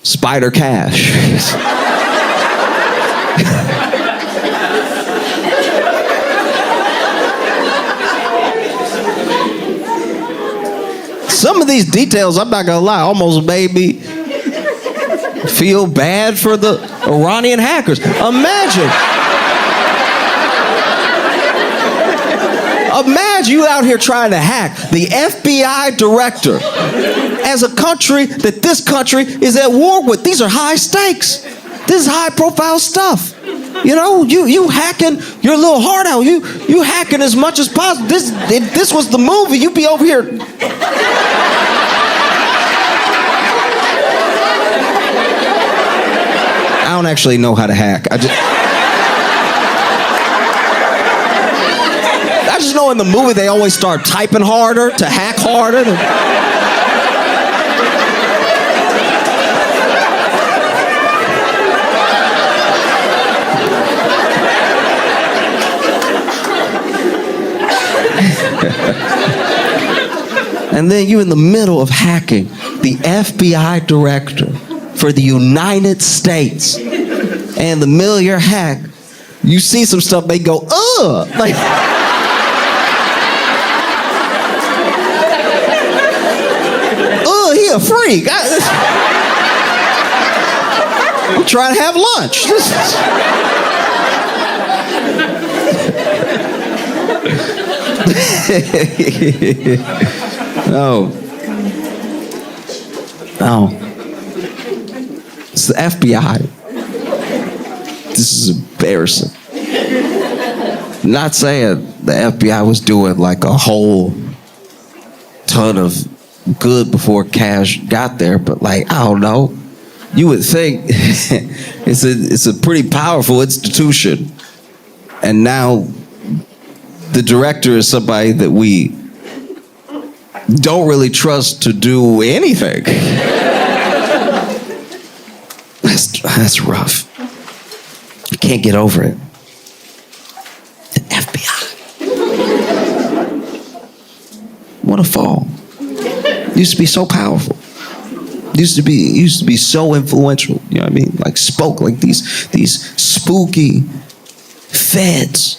Spider Cash. Some of these details, I'm not gonna lie, almost made me feel bad for the Iranian hackers. Imagine you out here trying to hack the FBI director as a country that this country is at war with. These are high stakes. This is high profile stuff. You hacking your little heart out. You hacking as much as possible. If this was the movie, you'd be over here. I don't actually know how to hack. I just know in the movie they always start typing harder to hack harder. And then you in the middle of hacking the FBI director for the United States. And the middle you're hack, you see some stuff, they go, ugh! Like, ugh, he a freak. I'm trying to have lunch. No. It's the FBI. This is embarrassing. Not saying the FBI was doing like a whole ton of good before Cash got there, but I don't know. You would think it's a pretty powerful institution. And now the director is somebody that we don't really trust to do anything. That's rough. can't get over it. The FBI. What a fall. Used to be so powerful. Used to be so influential. You know what I mean? Like spoke like these spooky feds.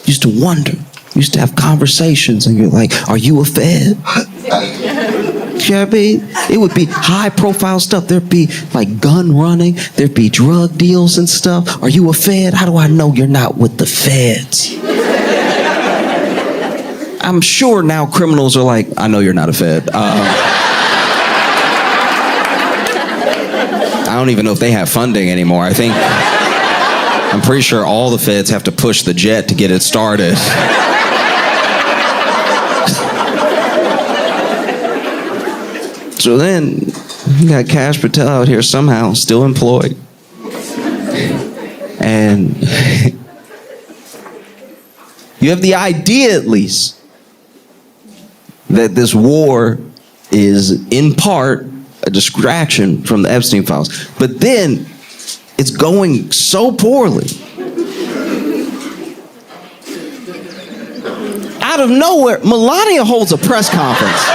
Used to wonder. Used to have conversations and you're like, are you a fed? You know what I mean? It would be high profile stuff. There'd be like gun running. There'd be drug deals and stuff. Are you a fed? How do I know you're not with the feds? I'm sure now criminals are like, I know you're not a fed. I don't even know if they have funding anymore. I'm pretty sure all the feds have to push the jet to get it started. So then, you got Kash Patel out here somehow still employed. And you have the idea, at least, that this war is in part a distraction from the Epstein files. But then it's going so poorly. Out of nowhere, Melania holds a press conference.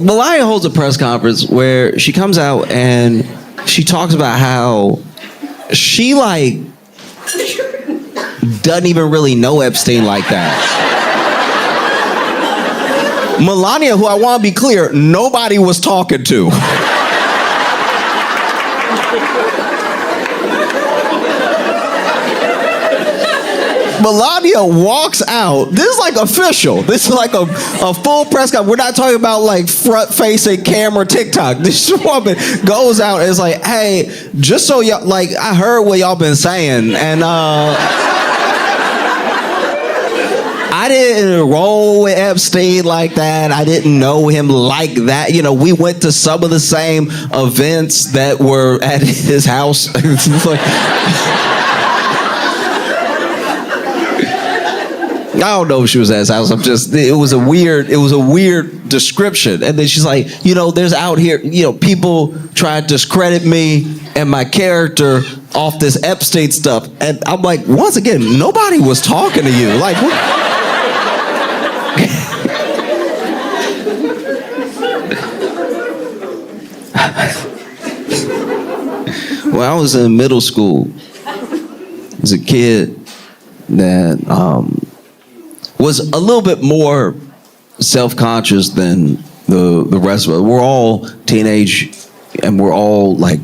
Melania holds a press conference where she comes out and she talks about how she doesn't even really know Epstein like that. Melania, who I want to be clear, nobody was talking to. Melania walks out. This is like official. This is like a full press conference. We're not talking about like front-facing camera TikTok. This woman goes out and is like, hey, just so y'all, like, I heard what y'all been saying, and I didn't roll with Epstein like that. I didn't know him like that. You know, we went to some of the same events that were at his house. I don't know if she was at his house. It was a weird description. And then she's like, you know, there's out here, you know, people try to discredit me and my character off this Epstein stuff. And I'm like, once again, nobody was talking to you. Like, what? When I was in middle school, as a kid that was a little bit more self-conscious than the rest of us. We're all teenage and we're all like,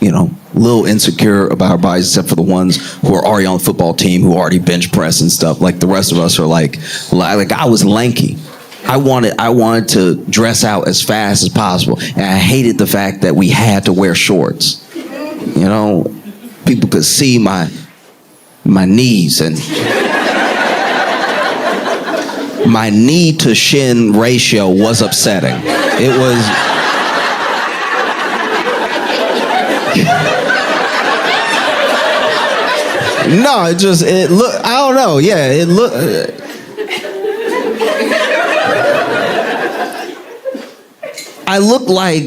you know, a little insecure about our bodies, except for the ones who are already on the football team, who already bench press and stuff. Like the rest of us are like I was lanky. I wanted to dress out as fast as possible. And I hated the fact that we had to wear shorts. You know, people could see my knees, and my knee to shin ratio was upsetting. It was. No, it looked, I don't know, yeah, it looked. I looked like,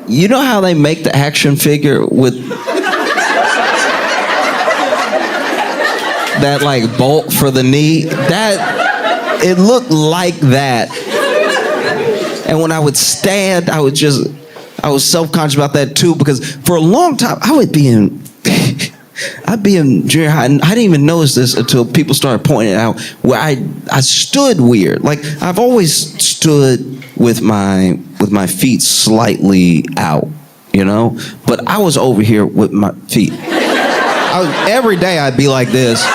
you know how they make the action figure with that like bolt for the knee? That, it looked like that. And when I would stand, I was self-conscious about that too, because for a long time, I'd be in junior high, and I didn't even notice this until people started pointing it out, where I stood weird. Like, I've always stood with my feet slightly out, you know? But I was over here with my feet. Every day I'd be like this.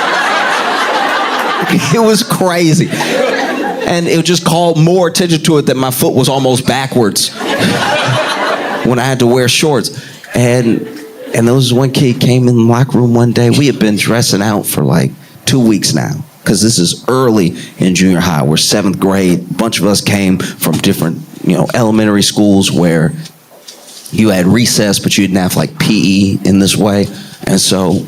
It was crazy. And it just called more attention to it that my foot was almost backwards when I had to wear shorts. And And there was one kid came in the locker room one day. We had been dressing out for like 2 weeks now, because this is early in junior high. We're 7th grade. A bunch of us came from different, elementary schools where you had recess, but you didn't have like PE in this way. And so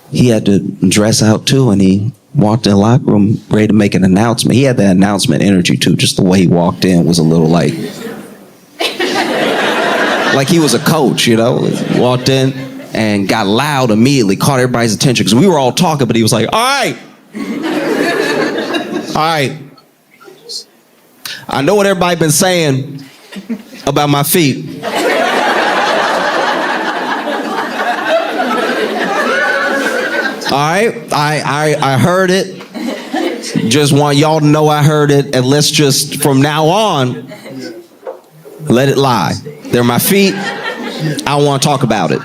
he had to dress out too, and he walked in the locker room ready to make an announcement. He had that announcement energy too. Just the way he walked in was a little like he was a coach, Walked in and got loud immediately, caught everybody's attention, because we were all talking, but he was like, all right. I know what everybody been saying about my feet. All right, I heard it. Just want y'all to know I heard it, and let's just, from now on, let it lie. They're my feet. I don't want to talk about it.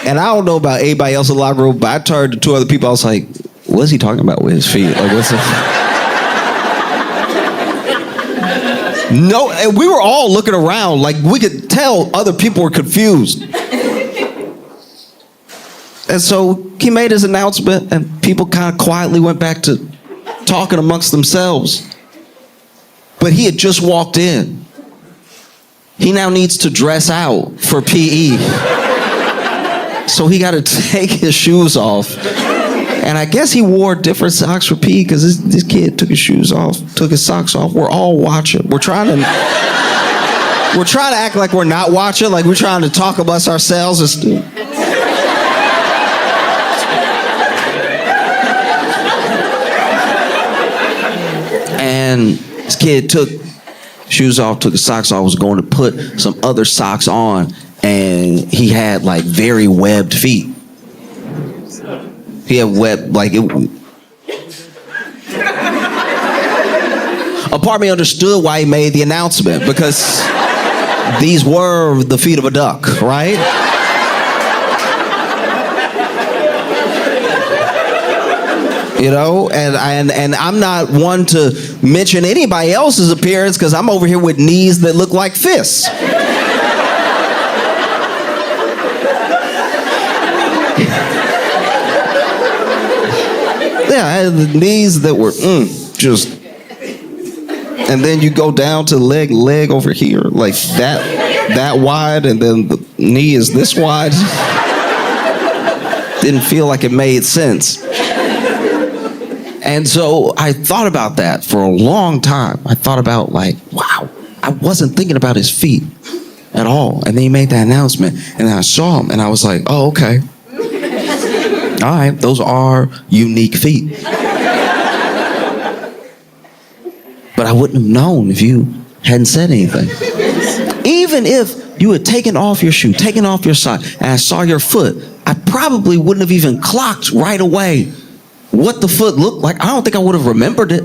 And I don't know about anybody else in the locker room, but I turned to 2 other people. I was like, what is he talking about with his feet? Like, what's it? No, and we were all looking around like we could tell other people were confused. And so he made his announcement, and people kind of quietly went back to talking amongst themselves. But he had just walked in. He now needs to dress out for PE. So he got to take his shoes off. And I guess he wore different socks for PE, because this kid took his shoes off, took his socks off. We're all watching. We're trying to act like we're not watching, like we're trying to talk amongst ourselves. And this kid took shoes off, took his socks off, was going to put some other socks on, and he had like very webbed feet. He had webbed, like it. A part of me understood why he made the announcement, because these were the feet of a duck, right? And I'm not one to mention anybody else's appearance, because I'm over here with knees that look like fists. Yeah, I had the knees that were just, and then you go down to leg over here, like that wide, and then the knee is this wide. Didn't feel like it made sense. And so I thought about that for a long time. I thought about wow, I wasn't thinking about his feet at all. And then he made that announcement, and then I saw him, and I was like, oh, okay. All right, those are unique feet. But I wouldn't have known if you hadn't said anything. Even if you had taken off your shoe, taken off your sock, and I saw your foot, I probably wouldn't have even clocked right away what the foot looked like. I don't think I would have remembered it.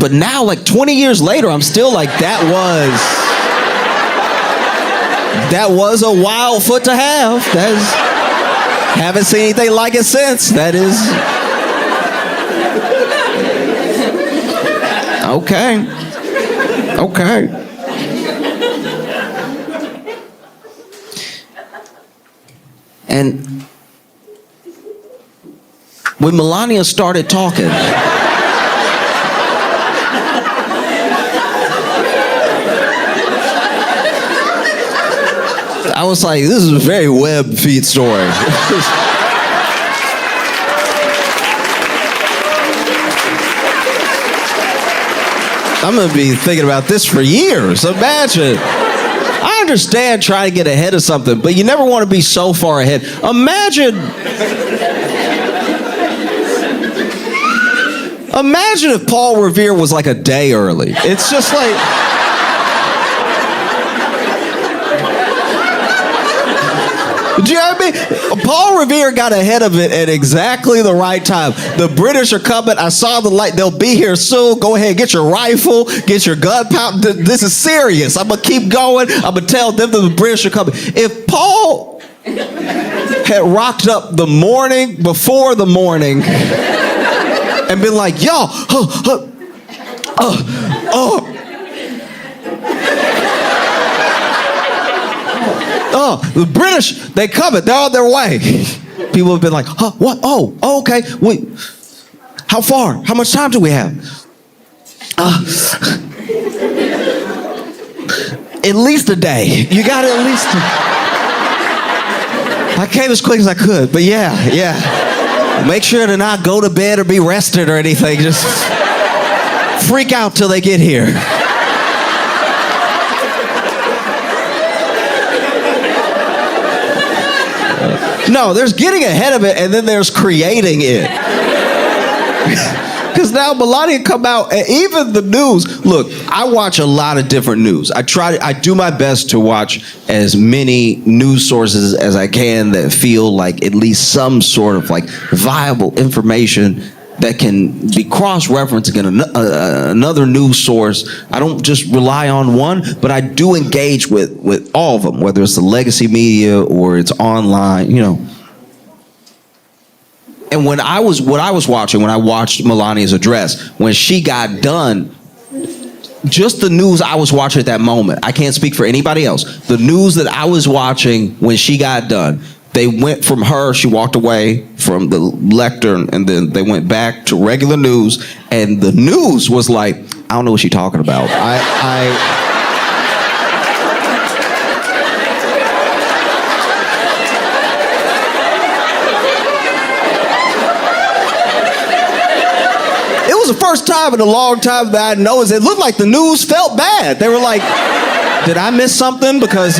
But now, 20 years later, I'm still like, that was a wild foot to have. Haven't seen anything like it since. That is okay. And when Melania started talking, I was like, this is a very webbed feet story. I'm going to be thinking about this for years. Imagine. I understand trying to get ahead of something, but you never want to be so far ahead. Imagine if Paul Revere was like a day early. It's just like... Do you know what I mean? Paul Revere got ahead of it at exactly the right time. The British are coming. I saw the light. They'll be here soon. Go ahead, get your rifle, get your gunpowder. This is serious. I'm going to keep going. I'm going to tell them that the British are coming. If Paul had rocked up the morning before the morning and been like, yo, Oh, the British, they coming. They're on their way. People have been like, huh, what? Oh, okay. Wait, how far? How much time do we have? At least a day. You got it at least. I came as quick as I could, but yeah. Make sure to not go to bed or be rested or anything. Just freak out till they get here. No, there's getting ahead of it, and then there's creating it. Because now Melania come out, and even the news. Look, I watch a lot of different news. I do my best to watch as many news sources as I can that feel like at least some sort of like viable information that can be cross-referenced against another news source. I don't just rely on one, but I do engage with all of them, whether it's the legacy media or it's online, you know. And when I watched Melania's address, when she got done, just the news I was watching at that moment, I can't speak for anybody else. The news that I was watching when she got done, they went from her, she walked away from the lectern, and then they went back to regular news, and the news was like, I don't know what she's talking about. It was the first time in a long time that I noticed it looked like the news felt bad. They were like, did I miss something? Because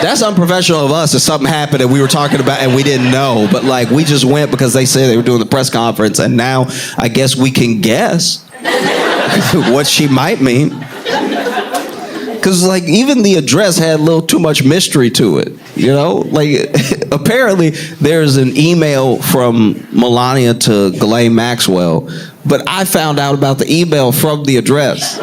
that's unprofessional of us if something happened and we were talking about and we didn't know. But like, we just went because they said they were doing the press conference, and now I guess we can guess what she might mean. Because like, even the address had a little too much mystery to it, you know? Like, apparently there's an email from Melania to Ghislaine Maxwell, but I found out about the email from the address.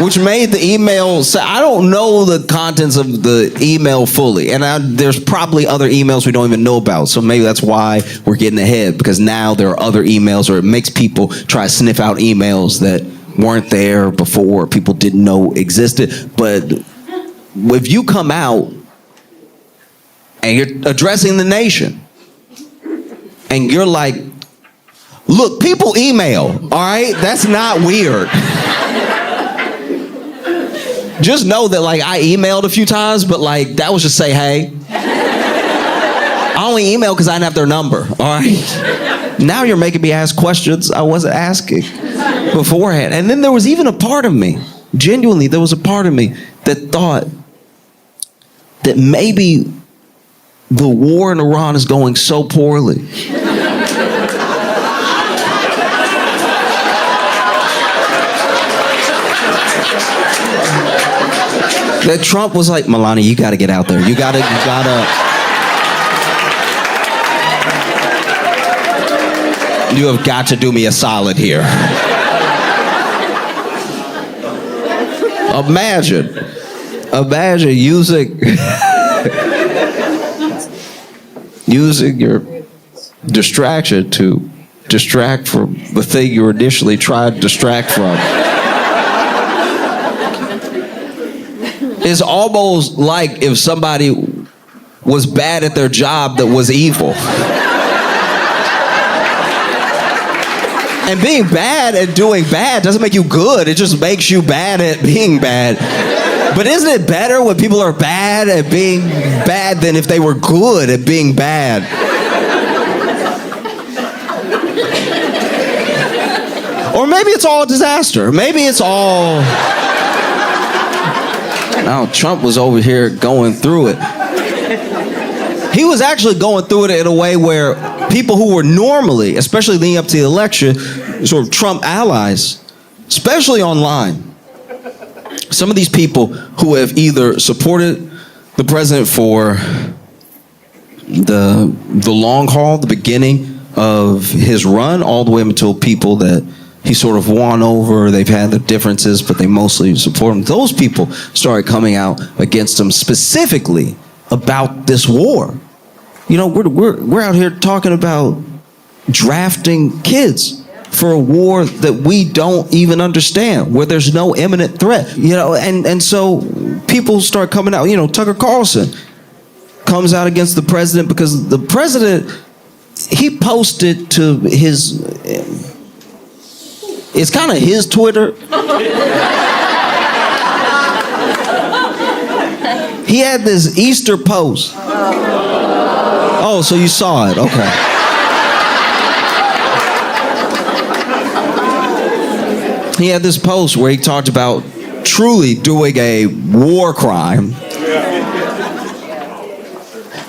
Which made the email, so I don't know the contents of the email fully. And there's probably other emails we don't even know about. So maybe that's why we're getting ahead, because now there are other emails, or it makes people try to sniff out emails that weren't there before, people didn't know existed. But if you come out and you're addressing the nation and you're like, look, people email, all right? That's not weird. Just know that like I emailed a few times, but like that was just say hey. I only emailed because I didn't have their number, all right? Now you're making me ask questions I wasn't asking beforehand. And then there was even a part of me, genuinely, there was a part of me that thought that maybe the war in Iran is going so poorly that Trump was like, Melania, you gotta get out there. You gotta. You have got to do me a solid here. Imagine using your distraction to distract from the thing you were initially trying to distract from. It's almost like if somebody was bad at their job that was evil. And being bad at doing bad doesn't make you good. It just makes you bad at being bad. But isn't it better when people are bad at being bad than if they were good at being bad? Or maybe it's all a disaster. Maybe it's all... Now, Trump was over here going through it. He was actually going through it in a way where people who were normally, especially leading up to the election, sort of Trump allies, especially online, some of these people who have either supported the president for the long haul, the beginning of his run, all the way until people that he sort of won over, they've had their differences, but they mostly support him. Those people started coming out against him specifically about this war. You know, we're out here talking about drafting kids for a war that we don't even understand, where there's no imminent threat, and so people start coming out. Tucker Carlson comes out against the president because the president, he posted to his, it's kind of his Twitter. He had this Easter post. Oh, so you saw it, okay. He had this post where he talked about truly doing a war crime.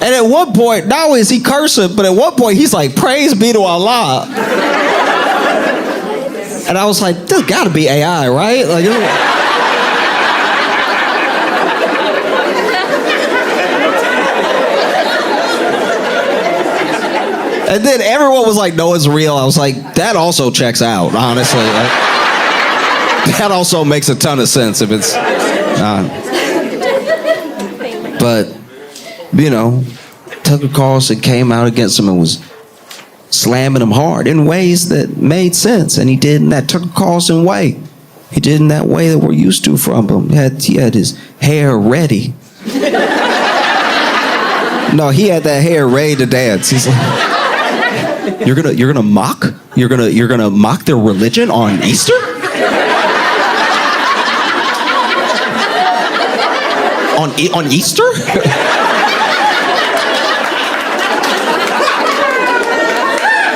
And at one point, not only is he cursing, but at one point he's like, praise be to Allah. And I was like, there's gotta be AI, right? Like, and then everyone was like, no, it's real. I was like, that also checks out, honestly. That also makes a ton of sense if it's... But, Tucker Carlson came out against him and was slamming him hard in ways that made sense. And he did in that Tucker Carlson way. He did in that way that we're used to from him. He had his hair ready. No, he had that hair ready to dance. He's like, you're gonna mock? You're gonna mock their religion on Easter? On Easter?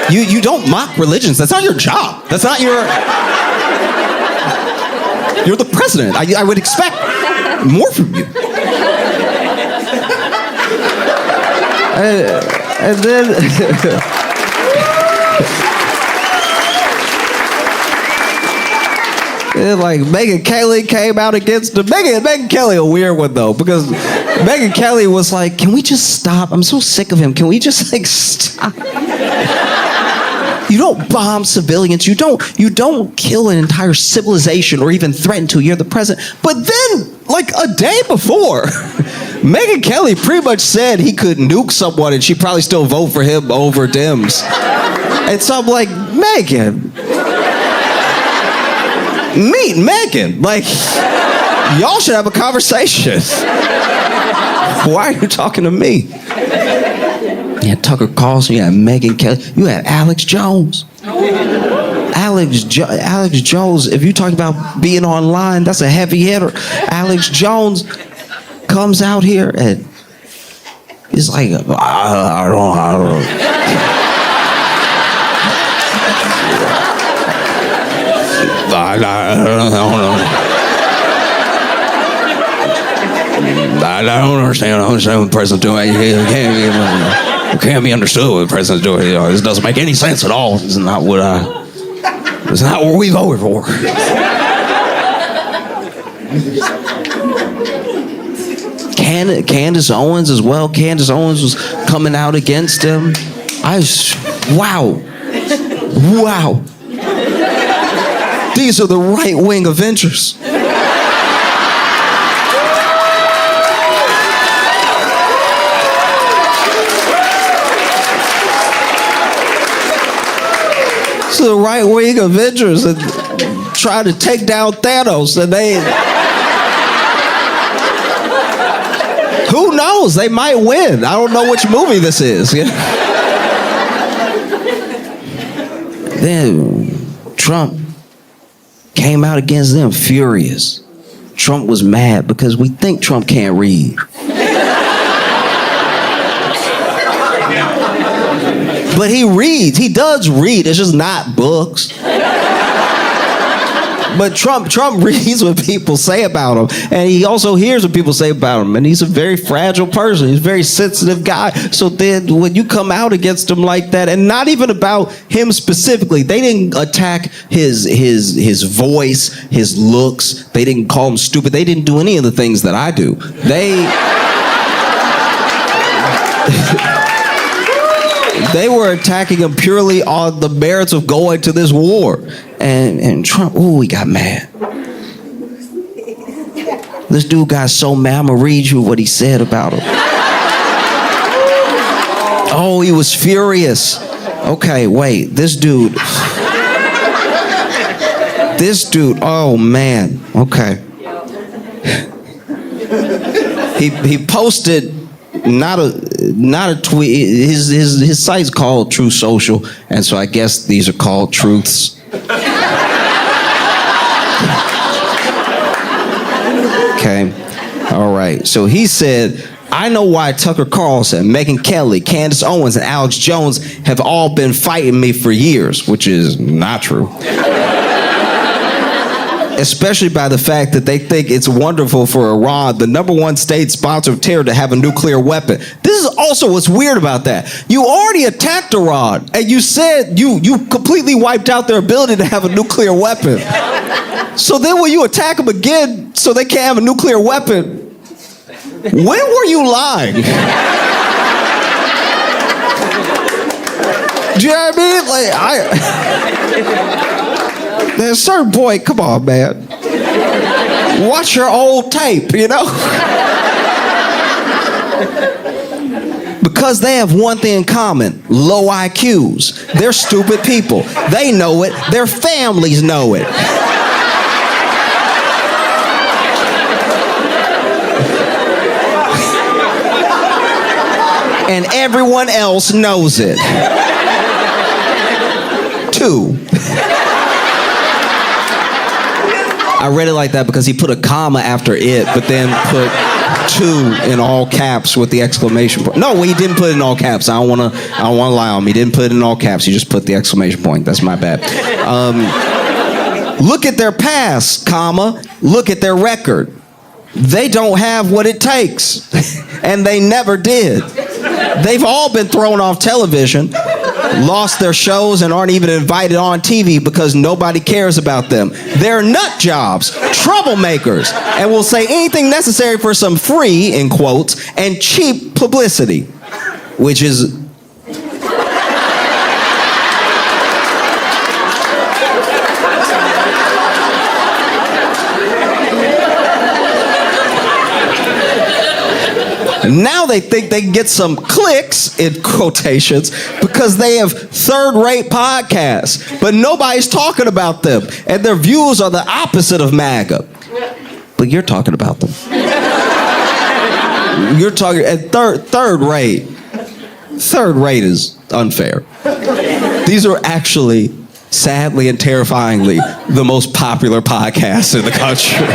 You don't mock religions. That's not your job. That's not your... You're the president. I would expect more from you. And then... And like Megyn Kelly came out against him. Megyn Kelly a weird one though, because Megyn Kelly was like, can we just stop? I'm so sick of him. Can we just stop? You don't bomb civilians. You don't kill an entire civilization or even threaten to. You're the president. But then, like a day before, Megyn Kelly pretty much said he could nuke someone and she'd probably still vote for him over Dems. And so I'm like, Megyn. Meet Megyn. Like, y'all should have a conversation. Why are you talking to me? You had Tucker Carlson, you had Megyn Kelly, you had Alex Jones. Alex Jones, if you talk about being online, that's a heavy hitter. Alex Jones comes out here and he's like, I don't. I don't understand what the president's doing. It can't be understood what the president's doing. This doesn't make any sense at all. It's not what we voted for. Candace Owens as well. Candace Owens was coming out against him. Wow. These are the right-wing Avengers. So the right-wing Avengers that try to take down Thanos, and who knows? They might win. I don't know which movie this is. Then Trump came out against them furious. Trump was mad because we think Trump can't read. But he reads. He does read. It's just not books. But Trump reads what people say about him, and he also hears what people say about him, and he's a very fragile person. He's a very sensitive guy. So then when you come out against him like that, and not even about him specifically, they didn't attack his voice, his looks. They didn't call him stupid. They didn't do any of the things that I do. They were attacking him purely on the merits of going to this war. And Trump, he got mad. This dude got so mad, I'm gonna read you what he said about him. Oh, he was furious. Okay, wait, this dude. This dude, oh man, okay. He posted not a tweet. His site's called True Social, and so I guess these are called truths. Okay, all right. So he said, I know why Tucker Carlson, Megyn Kelly, Candace Owens, and Alex Jones have all been fighting me for years, which is not true. Especially by the fact that they think it's wonderful for Iran, the #1 state sponsor of terror, to have a nuclear weapon. This is also what's weird about that. You already attacked Iran, and you said you completely wiped out their ability to have a nuclear weapon. So then when you attack them again so they can't have a nuclear weapon, when were you lying? Do you know what I mean? There's a certain point, come on, man. Watch your old tape, you know? Because they have one thing in common, low IQs. They're stupid people. They know it. Their families know it. And everyone else knows it. Too. I read it like that because he put a comma after it, but then put two in all caps with the exclamation point. No, he didn't put it in all caps. I don't want to lie on him. He didn't put it in all caps. He just put the exclamation point. That's my bad. Look at their past, comma. Look at their record. They don't have what it takes, and they never did. They've all been thrown off television, lost their shows, and aren't even invited on TV because nobody cares about them. They're nut jobs, troublemakers, and will say anything necessary for some free, in quotes, and cheap publicity, which is... Now they think they can get some clicks, in quotations, because they have third-rate podcasts, but nobody's talking about them, and their views are the opposite of MAGA. But you're talking about them. You're talking at third rate. Third rate is unfair. These are actually, sadly and terrifyingly, the most popular podcasts in the country.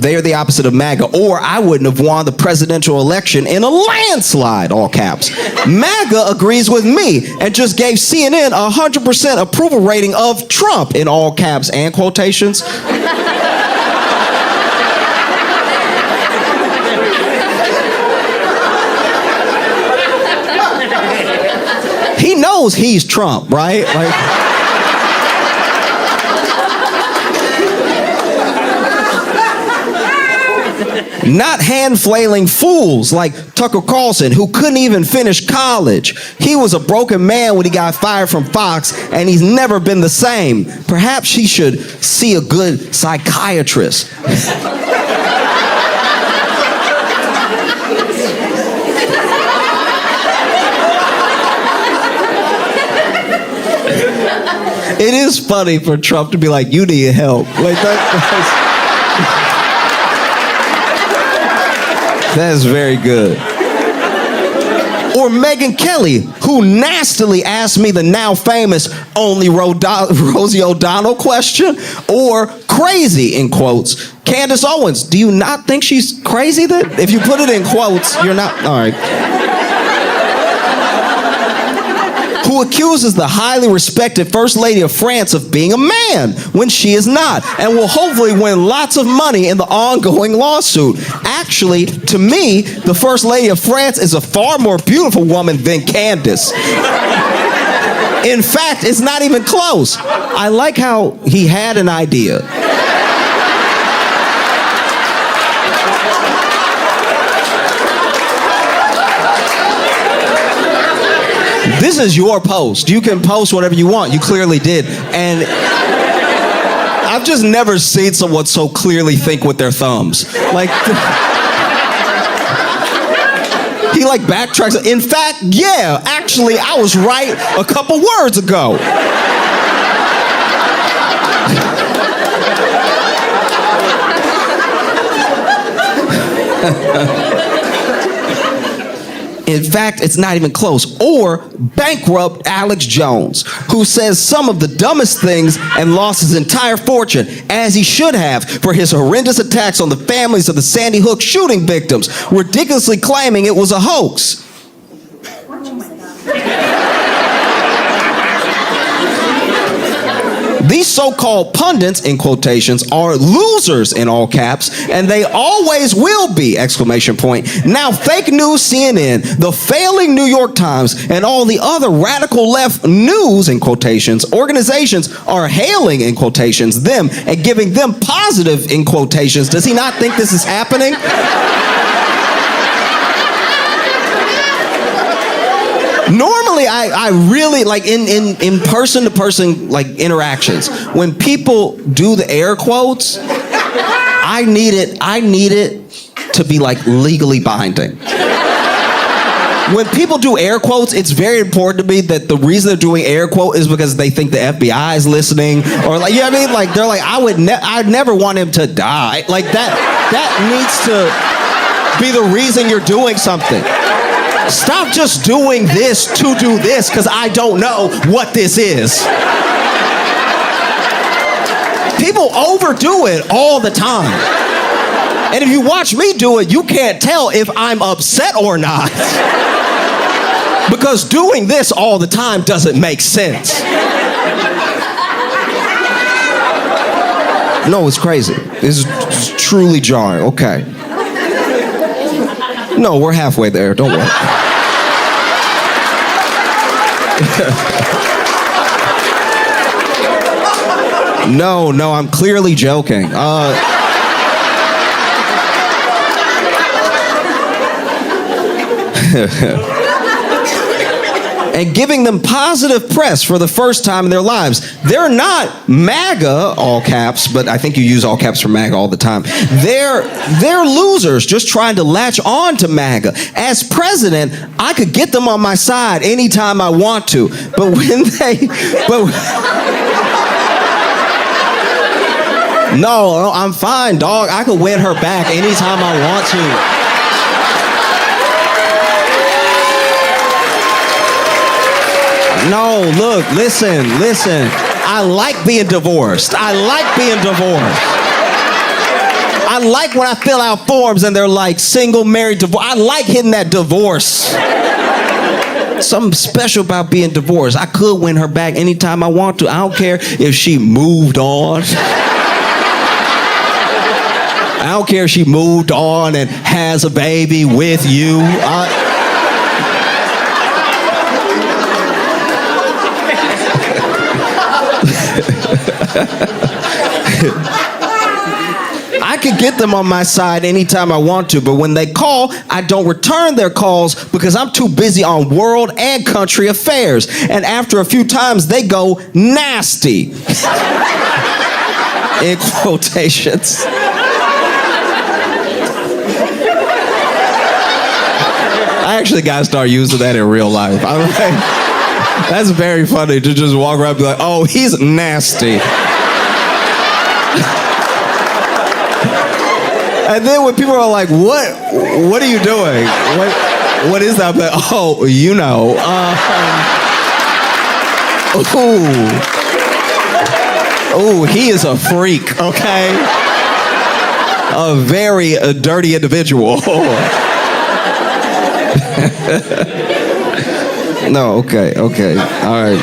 They are the opposite of MAGA, or I wouldn't have won the presidential election in a landslide, all caps. MAGA agrees with me and just gave CNN 100% approval rating of Trump, in all caps and quotations. He knows he's Trump, right? Like... Not hand-flailing fools like Tucker Carlson, who couldn't even finish college. He was a broken man when he got fired from Fox, and he's never been the same. Perhaps he should see a good psychiatrist. It is funny for Trump to be like, you need help. Like that's very good. Or Megyn Kelly, who nastily asked me the now famous only Rosie O'Donnell question, or crazy, in quotes. Candace Owens, do you not think she's crazy then? If you put it in quotes, you're not, all right. Who accuses the highly respected First Lady of France of being a man when she is not, and will hopefully win lots of money in the ongoing lawsuit. Actually, to me, the First Lady of France is a far more beautiful woman than Candace. In fact, it's not even close. I like how he had an idea. This is your post. You can post whatever you want. You clearly did. And I've just never seen someone so clearly think with their thumbs. Like, he like backtracks. In fact, yeah, actually, I was right a couple words ago. In fact, it's not even close. Or bankrupt Alex Jones, who says some of the dumbest things and lost his entire fortune, as he should have, for his horrendous attacks on the families of the Sandy Hook shooting victims, ridiculously claiming it was a hoax. These so-called pundits, in quotations, are losers in all caps, and they always will be, exclamation point. Now, fake news CNN, the failing New York Times, and all the other radical left news, in quotations, organizations are hailing, in quotations, them and giving them positive, in quotations. Does he not think this is happening? Normally, I really, like, in person-to-person, like, interactions, when people do the air quotes, I need it to be, like, legally binding. When people do air quotes, it's very important to me that the reason they're doing air quote is because they think the FBI is listening, or, like, you know what I mean? Like, they're like, I'd never want him to die. Like, that needs to be the reason you're doing something. Stop just doing this to do this, because I don't know what this is. People overdo it all the time. And if you watch me do it, you can't tell if I'm upset or not. Because doing this all the time doesn't make sense. No, it's crazy. It's truly jarring. Okay. No, we're halfway there. Don't worry. No, I'm clearly joking. And giving them positive press for the first time in their lives. They're not MAGA, all caps, but I think you use all caps for MAGA all the time. They're losers just trying to latch on to MAGA. As president, I could get them on my side anytime I want to, but No, I'm fine, dog. I could win her back anytime I want to. No, look, listen. I like being divorced. I like when I fill out forms and they're like single, married, divorced. I like hitting that divorce. Something special about being divorced. I could win her back anytime I want to. I don't care if she moved on. I don't care if she moved on and has a baby with you. I could get them on my side anytime I want to, but when they call, I don't return their calls because I'm too busy on world and country affairs. And after a few times, they go nasty. In quotations. I actually got to start using that in real life. I'm like, that's very funny to just walk around and be like, oh, he's nasty. And then when people are like, what are you doing? What is that? Like, oh, you know. Ooh, he is a freak, okay? A very dirty individual. No, okay. All right.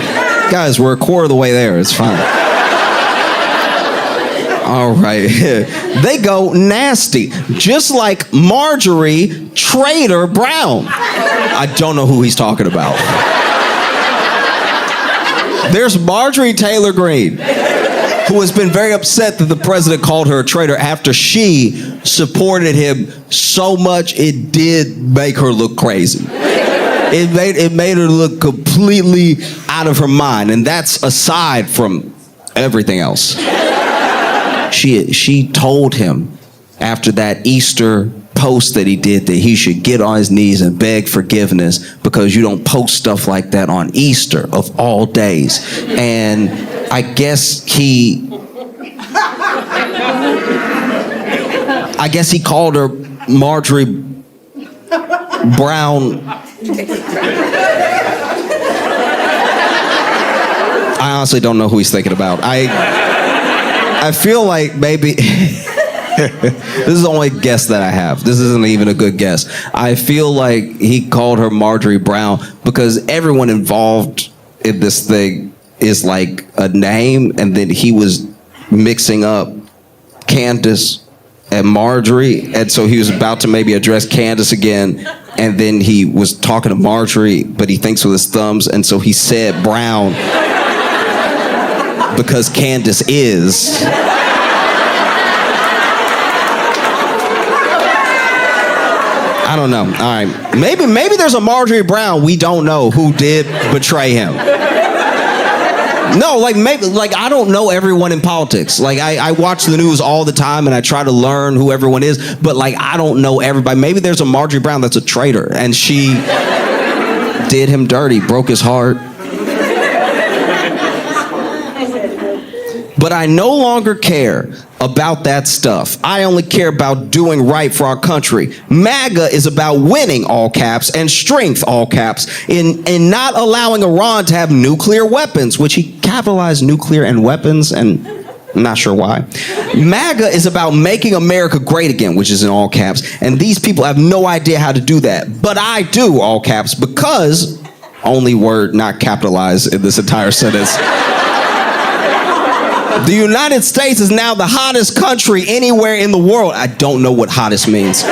Guys, we're a quarter of the way there. It's fine. All right. They go nasty, just like Marjorie Trader Brown. I don't know who he's talking about. There's Marjorie Taylor Greene, who has been very upset that the president called her a traitor after she supported him so much it did make her look crazy. It made her look completely out of her mind, and that's aside from everything else. She told him after that Easter post that he did that he should get on his knees and beg forgiveness because you don't post stuff like that on Easter of all days. And I guess he called her Marjorie Brown. I honestly don't know who he's thinking about. I feel like maybe this is the only guess that I have. This isn't even a good guess. I feel like he called her Marjorie Brown because everyone involved in this thing is like a name, and then he was mixing up Candace and Marjorie, and so he was about to maybe address Candace again, and then he was talking to Marjorie, but he thinks with his thumbs, and so he said Brown because Candace is. I don't know. All right. Maybe there's a Marjorie Brown we don't know who did betray him. No, maybe I don't know everyone in politics. I watch the news all the time and I try to learn who everyone is, but I don't know everybody. Maybe there's a Marjorie Brown that's a traitor and she did him dirty, broke his heart. But I no longer care about that stuff. I only care about doing right for our country. MAGA is about winning, all caps, and strength, all caps, in not allowing Iran to have nuclear weapons, which he capitalized nuclear and weapons, and I'm not sure why. MAGA is about making America great again, which is in all caps, and these people have no idea how to do that. But I do, all caps, because, only word not capitalized in this entire sentence, the United States is now the hottest country anywhere in the world. I don't know what hottest means.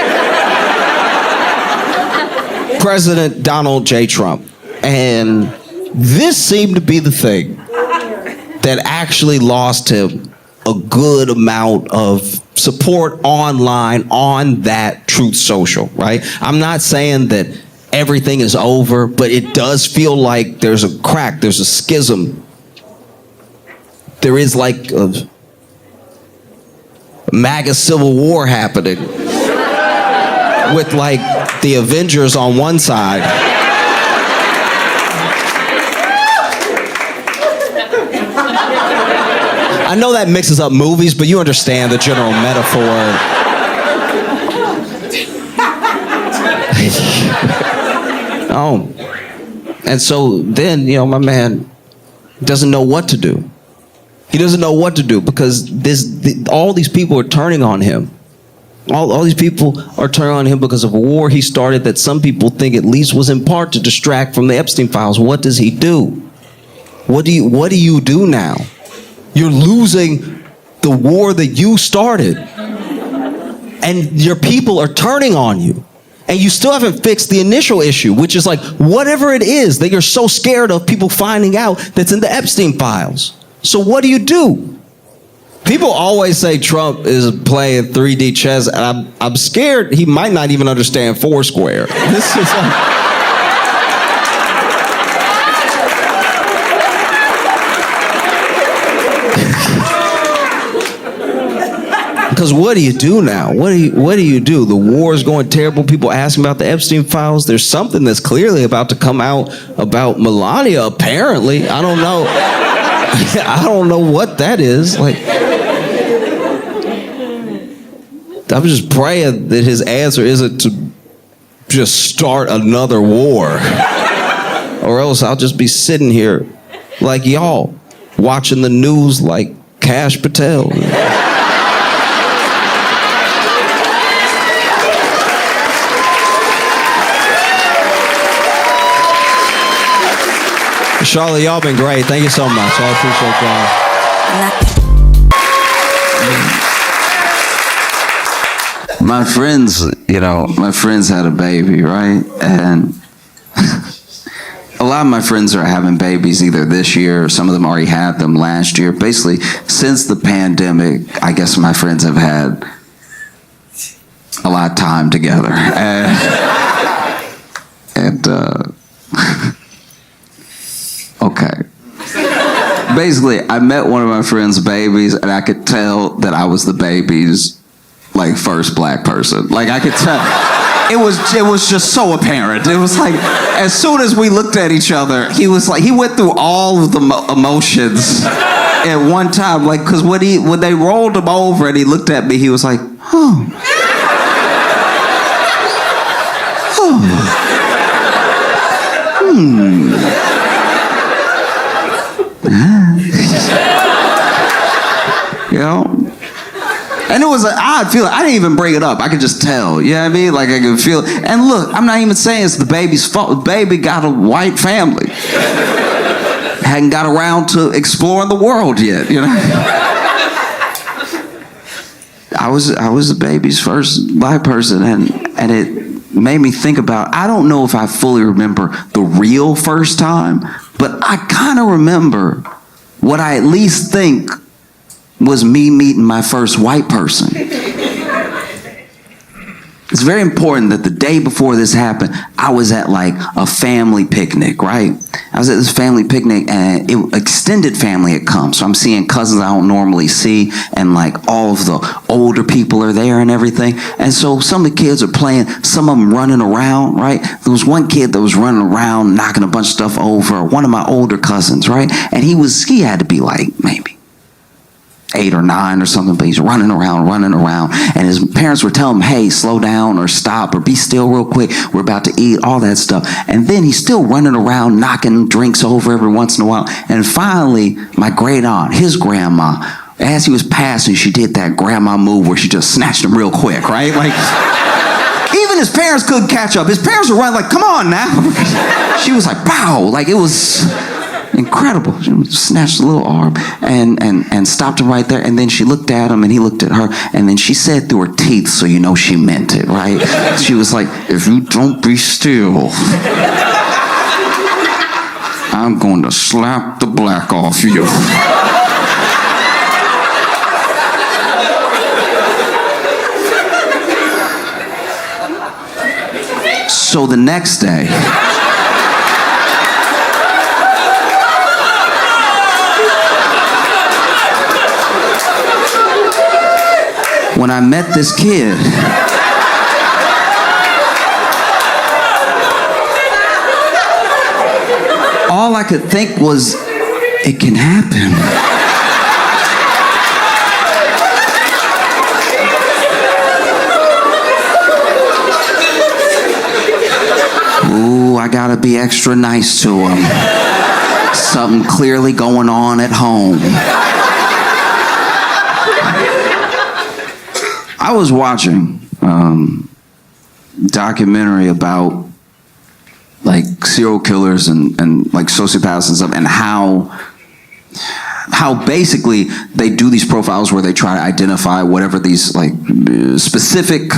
President Donald J. Trump. And this seemed to be the thing that actually lost him a good amount of support online on that Truth Social, right? I'm not saying that everything is over, but it does feel like there's a crack, there's a schism. There is a MAGA civil war happening with the Avengers on one side. I know that mixes up movies, but you understand the general metaphor. And so then, my man doesn't know what to do. He doesn't know what to do because all these people are turning on him. All these people are turning on him because of a war he started that some people think at least was in part to distract from the Epstein files. What does he do? What do you do now? You're losing the war that you started. And your people are turning on you. And you still haven't fixed the initial issue, which is whatever it is that you're so scared of people finding out that's in the Epstein files. So what do? People always say Trump is playing 3D chess, and I'm scared he might not even understand Foursquare. This is because what do you do now? What do you do? The war is going terrible. People asking about the Epstein files. There's something that's clearly about to come out about Melania, apparently. I don't know. I don't know what that is. I'm just praying that his answer isn't to just start another war. Or else I'll just be sitting here like y'all, watching the news like Kash Patel. Charlotte, y'all been great. Thank you so much. I appreciate y'all. My friends had a baby, right? And a lot of my friends are having babies either this year or some of them already had them last year. Basically, since the pandemic, I guess my friends have had a lot of time together. Okay. Basically, I met one of my friend's babies, and I could tell that I was the baby's like first black person. Like I could tell. It was just so apparent. It was like as soon as we looked at each other, he went through all of the emotions at one time. Like because when they rolled him over and he looked at me, he was like, oh. You know? And it was an odd feeling. I didn't even bring it up. I could just tell. You know what I mean? Like I could feel it. And look, I'm not even saying it's the baby's fault. The baby got a white family. Hadn't got around to exploring the world yet, you know? I was the baby's first black person, and it made me think about, I don't know if I fully remember the real first time, but I kind of remember what I at least think was me meeting my first white person. It's very important that the day before this happened, I was at like a family picnic, right? I was at this family picnic and extended family had come. So I'm seeing cousins I don't normally see, and like all of the older people are there and everything. And so some of the kids are playing, some of them running around, right? There was one kid that was running around, knocking a bunch of stuff over, one of my older cousins, right? And he had to be like maybe 8 or 9 or something, but he's running around, and his parents were telling him, hey, slow down or stop or be still real quick, we're about to eat, all that stuff. And then he's still running around, knocking drinks over every once in a while. And finally, my great aunt, his grandma, as he was passing, she did that grandma move where she just snatched him real quick, right? Like, even his parents couldn't catch up. His parents were running like, come on now. She was like, pow, like it was incredible. She snatched the little arm and stopped him right there. And then she looked at him and he looked at her. And then she said through her teeth, so you know she meant it, right? She was like, if you don't be still, I'm going to slap the black off you. So the next day, when I met this kid, all I could think was, it can happen. Ooh, I gotta be extra nice to him. Something clearly going on at home. I was watching documentary about like serial killers and like sociopaths and stuff, and how basically they do these profiles where they try to identify whatever these like specific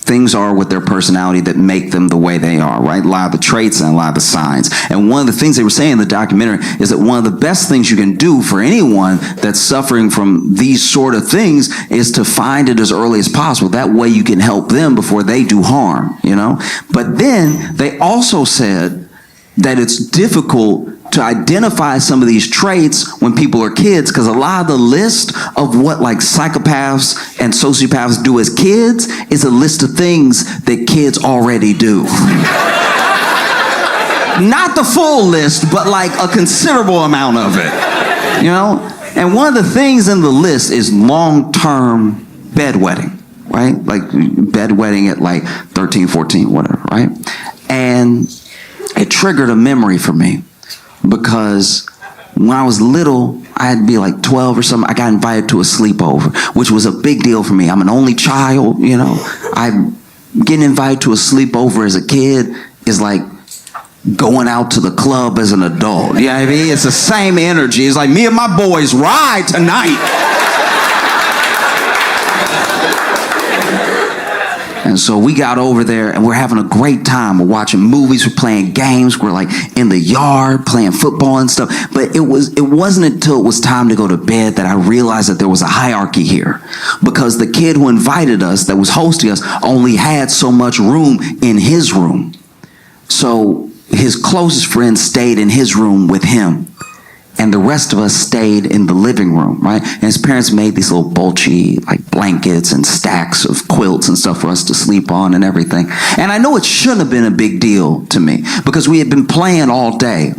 things are with their personality that make them the way they are, right? A lot of the traits and a lot of the signs. And one of the things they were saying in the documentary is that one of the best things you can do for anyone that's suffering from these sort of things is to find it as early as possible. That way you can help them before they do harm, you know? But then they also said that it's difficult to identify some of these traits when people are kids, because a lot of the list of what like psychopaths and sociopaths do as kids is a list of things that kids already do. Not the full list, but like a considerable amount of it, you know? And one of the things in the list is long-term bedwetting, right? Like bedwetting at like 13, 14, whatever, right? And it triggered a memory for me. Because when I was little, I had to be like 12 or something. I got invited to a sleepover, which was a big deal for me. I'm an only child, you know. Getting invited to a sleepover as a kid is like going out to the club as an adult. You know what I mean? It's the same energy. It's like me and my boys ride tonight. And so we got over there and we're having a great time. We're watching movies, we're playing games, we're like in the yard playing football and stuff. But it wasn't until it was time to go to bed that I realized that there was a hierarchy here. Because the kid who invited us, that was hosting us, only had so much room in his room. So his closest friend stayed in his room with him. and the rest of us stayed in the living room, right? And his parents made these little bulgy like blankets and stacks of quilts and stuff for us to sleep on and everything. And I know it shouldn't have been a big deal to me because we had been playing all day.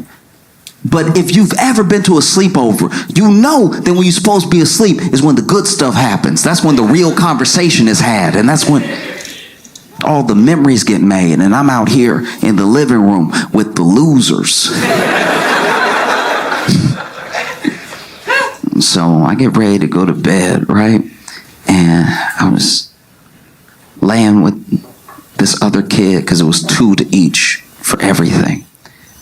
But if you've ever been to a sleepover, you know that when you're supposed to be asleep is when the good stuff happens. That's when the real conversation is had. And that's when all the memories get made. And I'm out here in the living room with the losers. So I get ready to go to bed, right? And I was laying with this other kid because it was 2 to each for everything.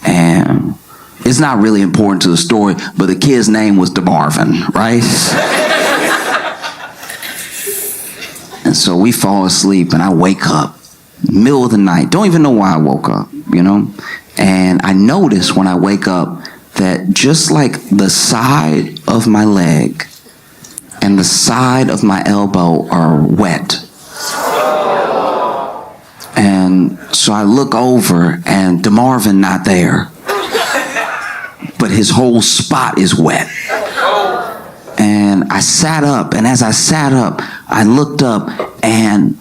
And it's not really important to the story, but the kid's name was DeMarvin, right? And so we fall asleep and I wake up middle of the night. Don't even know why I woke up, you know? And I notice when I wake up that just like the side of my leg and the side of my elbow are wet. And so I look over and DeMarvin not there, but his whole spot is wet. And I sat up, and as I sat up, I looked up, and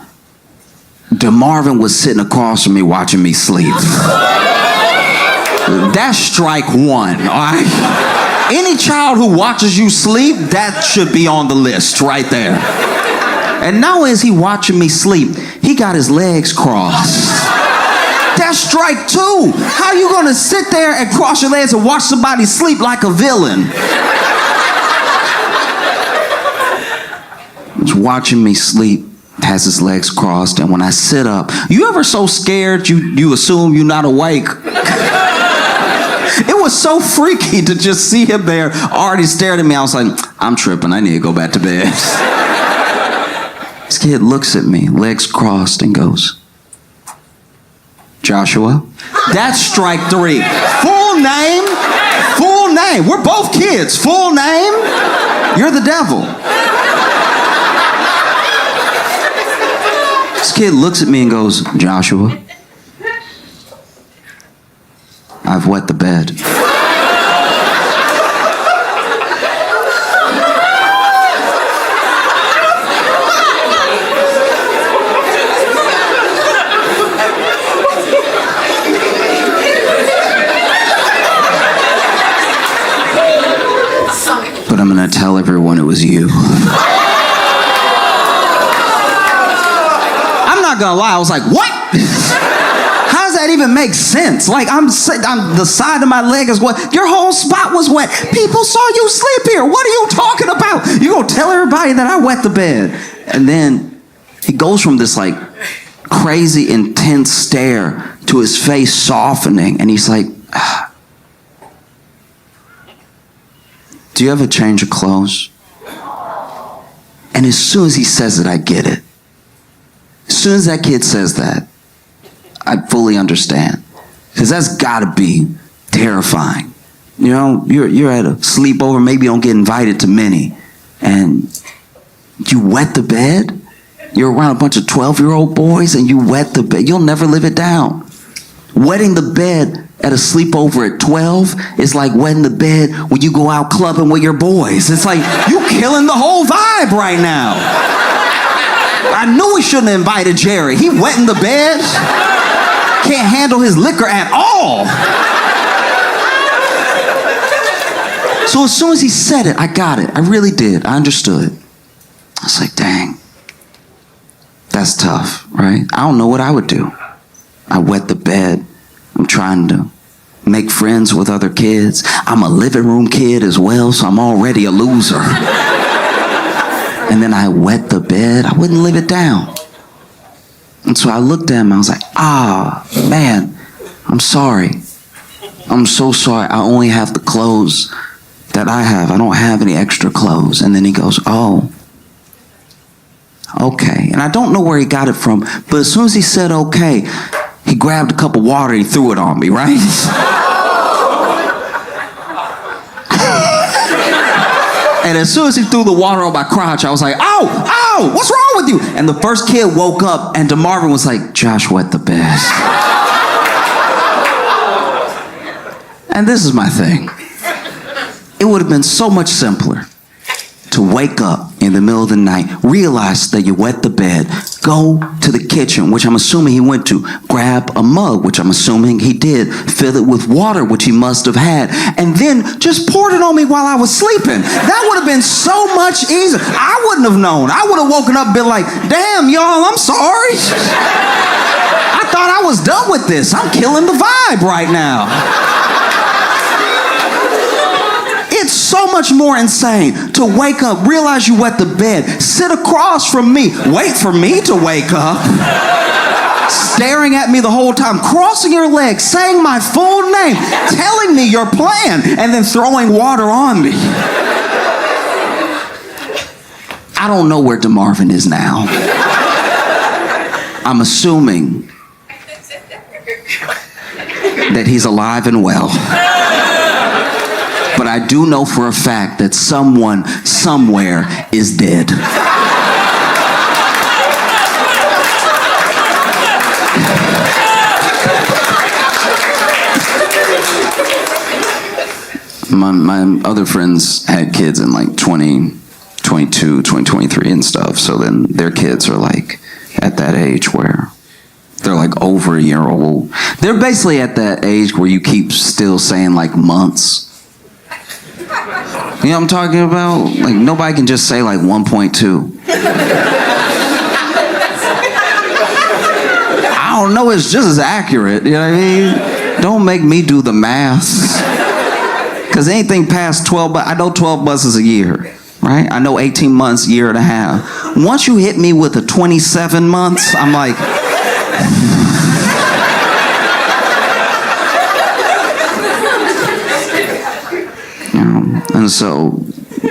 DeMarvin was sitting across from me watching me sleep. That's strike one, all right? Any child who watches you sleep, that should be on the list right there. And not only is he watching me sleep, he got his legs crossed. That's strike 2. How you gonna sit there and cross your legs and watch somebody sleep like a villain? He's watching me sleep, has his legs crossed, and when I sit up, you ever so scared you assume you're not awake? It was so freaky to just see him there already staring at me. I was like, I'm tripping, I need to go back to bed. This kid looks at me, legs crossed, and goes, Joshua. That's strike 3. Full name. Full name. We're both kids. Full name. You're the devil. This kid looks at me and goes, Joshua, I've wet the bed. But I'm gonna tell everyone it was you. I'm not gonna lie, I was like, what? How does that even make sense? Like, I'm the side of my leg is wet. Your whole spot was wet. People saw you sleep here. What are you talking about? You gonna tell everybody that I wet the bed? And then he goes from this like crazy intense stare to his face softening, and he's like, do you ever change your clothes? And as soon as he says it, I get it. As soon as that kid says that, I fully understand. Because that's gotta be terrifying. You know, you're at a sleepover, maybe you don't get invited to many, and you wet the bed? You're around a bunch of 12-year-old boys and you wet the bed. You'll never live it down. Wetting the bed at a sleepover at 12 is like wetting the bed when you go out clubbing with your boys. It's like, you killing the whole vibe right now. I knew we shouldn't have invited Jerry. He wet in the bed. Can't handle his liquor at all. So as soon as he said it, I got it. I really did. I understood. I was like, dang. That's tough, right? I don't know what I would do. I wet the bed. I'm trying to make friends with other kids. I'm a living room kid as well, so I'm already a loser. And then I wet the bed. I wouldn't live it down. And so I looked at him. I was like, man, I'm sorry. I'm so sorry. I only have the clothes that I have. I don't have any extra clothes. And then he goes, oh, okay. And I don't know where he got it from, but as soon as he said okay, he grabbed a cup of water and he threw it on me, right? And as soon as he threw the water on my crotch, I was like, ow, what's wrong with you? And the first kid woke up and DeMarvin was like, Josh wet the bed. And this is my thing. It would have been so much simpler to wake up in the middle of the night, realize that you wet the bed, go to the kitchen, which I'm assuming he went to, grab a mug, which I'm assuming he did, fill it with water, which he must have had, and then just poured it on me while I was sleeping. That would have been so much easier. I wouldn't have known. I would have woken up and been like, damn, y'all, I'm sorry. I thought I was done with this. I'm killing the vibe right now. It's so much more insane to wake up, realize you wet the bed, sit across from me, wait for me to wake up, staring at me the whole time, crossing your legs, saying my full name, telling me your plan, and then throwing water on me. I don't know where DeMarvin is now. I'm assuming that he's alive and well. But I do know for a fact that someone, somewhere, is dead. My other friends had kids in like 2022, 2023 and stuff. So then their kids are like at that age where they're like over a year old. They're basically at that age where you keep still saying like months. You know what I'm talking about? Like, nobody can just say like 1.2. I don't know, it's just as accurate, you know what I mean? Don't make me do the math. Because anything past 12, I know 12 months is a year, right? I know 18 months, year and a half. Once you hit me with the 27 months, I'm like... And so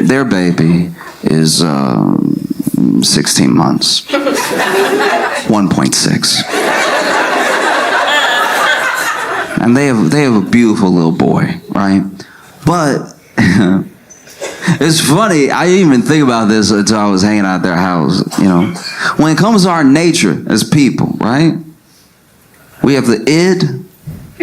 their baby is 16 months. 1.6. And they have a beautiful little boy, right? But it's funny, I didn't even think about this until I was hanging out at their house, you know. When it comes to our nature as people, right? We have the id,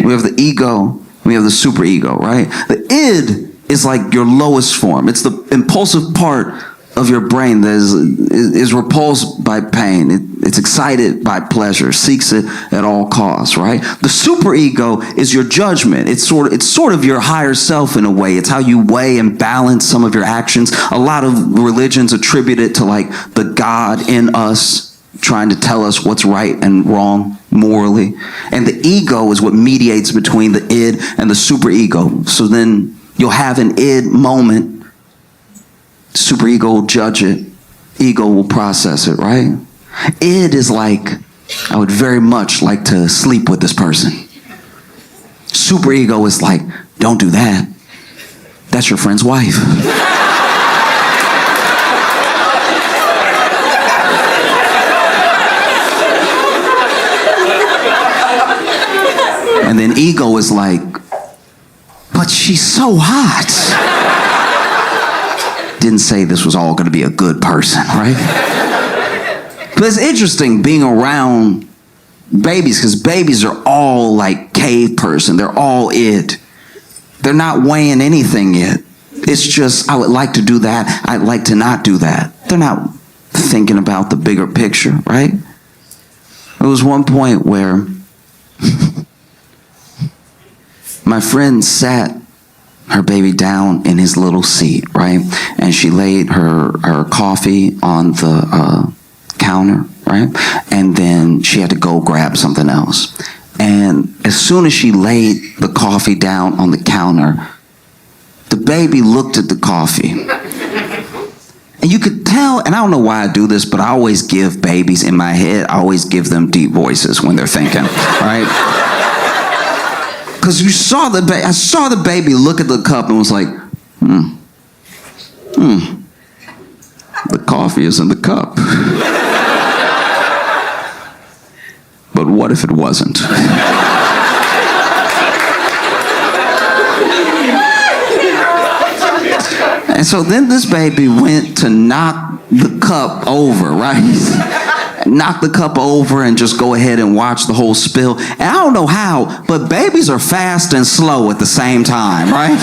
we have the ego, we have the superego, right? The id is like your lowest form. It's the impulsive part of your brain that is repulsed by pain. It's excited by pleasure, seeks it at all costs, right? The superego is your judgment. It's sort of your higher self in a way. It's how you weigh and balance some of your actions. A lot of religions attribute it to like the God in us trying to tell us what's right and wrong morally. And the ego is what mediates between the id and the superego. So then you'll have an id moment, superego will judge it, ego will process it, right? Id is like, I would very much like to sleep with this person. Superego is like, don't do that. That's your friend's wife. And then ego is like, but she's so hot. Didn't say this was all going to be a good person, right? But it's interesting being around babies, because babies are all like cave person. They're all id. They're not weighing anything yet. It's just, I would like to do that. I'd like to not do that. They're not thinking about the bigger picture, right? There was one point where my friend sat her baby down in his little seat, right? And she laid her coffee on the counter, right? And then she had to go grab something else. And as soon as she laid the coffee down on the counter, the baby looked at the coffee. And you could tell, and I don't know why I do this, but I always give babies in my head, I always give them deep voices when they're thinking, right? Because I saw the baby look at the cup and was like, the coffee is in the cup. But what if it wasn't? And so then this baby went to knock the cup over, right? Knock the cup over and just go ahead and watch the whole spill. And I don't know how, but babies are fast and slow at the same time, right?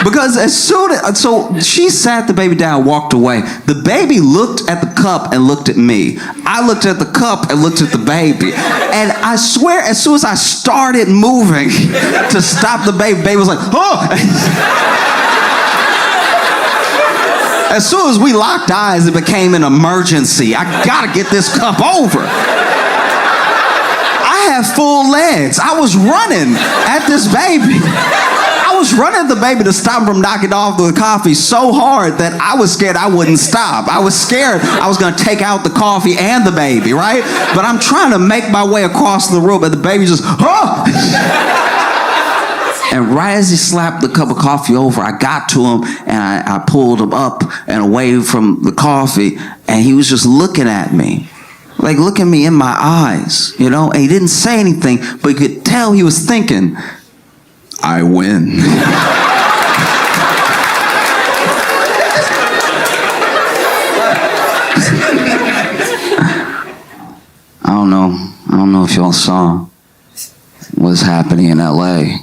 Because as soon as, so she sat the baby down, walked away. The baby looked at the cup and looked at me. I looked at the cup and looked at the baby. And I swear, as soon as I started moving to stop the baby was like, oh! As soon as we locked eyes, it became an emergency. I gotta get this cup over. I have full legs. I was running at this baby. I was running at the baby to stop him from knocking off the coffee so hard that I was scared I wouldn't stop. I was scared I was gonna take out the coffee and the baby, right? But I'm trying to make my way across the room and the baby just, oh! And right as he slapped the cup of coffee over, I got to him and I pulled him up and away from the coffee, and he was just looking at me. Like looking me in my eyes, you know? And he didn't say anything, but you could tell he was thinking, I win. I don't know if y'all saw what's happening in LA,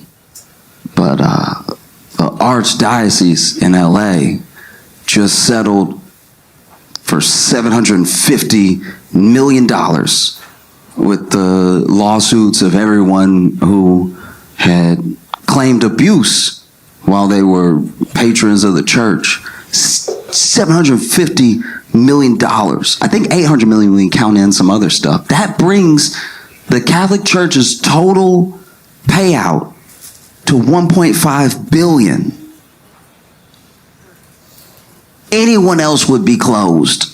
but the Archdiocese in LA just settled for $750 million with the lawsuits of everyone who had claimed abuse while they were patrons of the church. $750 million. I think $800 million when you count in some other stuff. That brings the Catholic Church's total payout to $1.5 billion. Anyone else would be closed.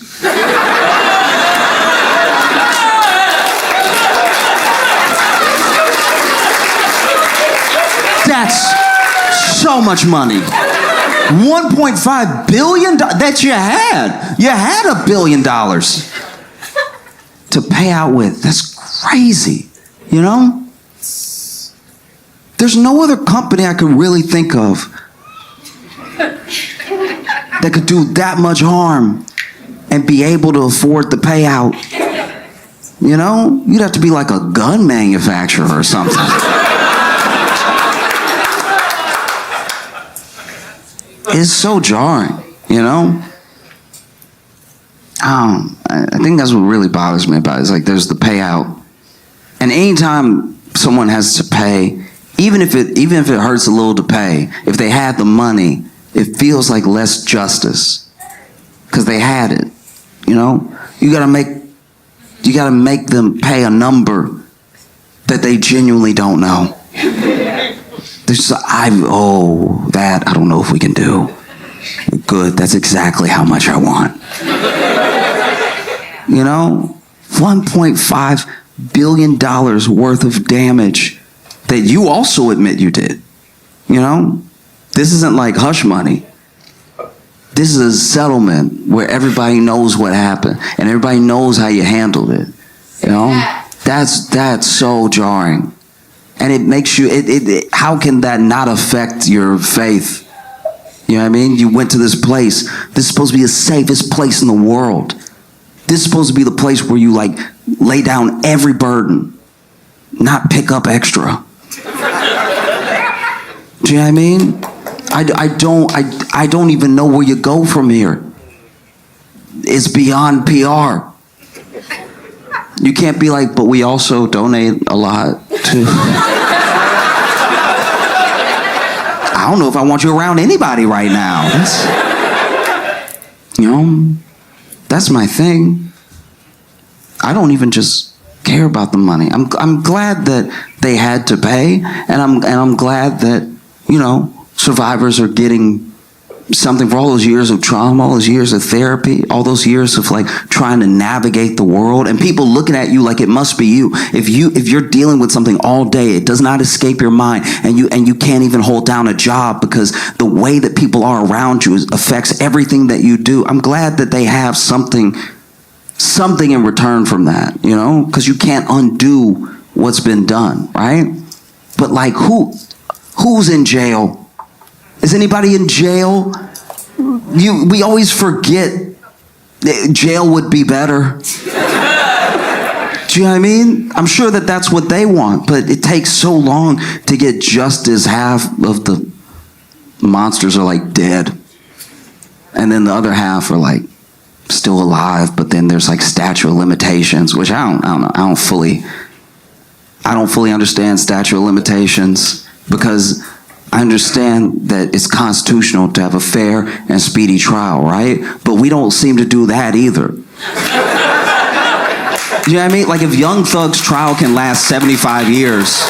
That's so much money. $1.5 billion that you had. You had $1 billion to pay out with. That's crazy, you know? There's no other company I could really think of that could do that much harm and be able to afford the payout. You know? You'd have to be like a gun manufacturer or something. It's so jarring, you know? I think that's what really bothers me about it. It's like there's the payout. And anytime someone has to pay, even if it hurts a little to pay, if they had the money, it feels like less justice. Because they had it. You know? You gotta make them pay a number that they genuinely don't know. I don't know if we can do. Good, that's exactly how much I want. You know, $1.5 billion worth of damage that you also admit you did. You know, this isn't like hush money. This is a settlement where everybody knows what happened and everybody knows how you handled it. You know, that's so jarring. And it makes you, how can that not affect your faith? You know what I mean? You went to this place. This is supposed to be the safest place in the world. This is supposed to be the place where you like lay down every burden, not pick up extra. Do you know what I mean? I don't even know where you go from here. It's beyond PR. You can't be like, but we also donate a lot to... I don't know if I want you around anybody right now. That's my thing. I don't even just care about the money. I'm glad that they had to pay, and I'm glad that, you know, survivors are getting something for all those years of trauma, all those years of therapy, all those years of like trying to navigate the world, and people looking at you like it must be you. If you're dealing with something all day, it does not escape your mind, and you can't even hold down a job because the way that people are around you affects everything that you do. I'm glad that they have something in return from that, you know, because you can't undo what's been done, right? But like who's in jail? Is anybody in jail? We always forget that jail would be better. Do you know what I mean? I'm sure that that's what they want, but it takes so long to get justice half of the monsters are like dead. And then the other half are like still alive, but then there's like statute of limitations, which I don't know. I don't fully understand statute of limitations, because I understand that it's constitutional to have a fair and speedy trial, right? But we don't seem to do that either. You know what I mean? Like, if Young Thug's trial can last 75 years,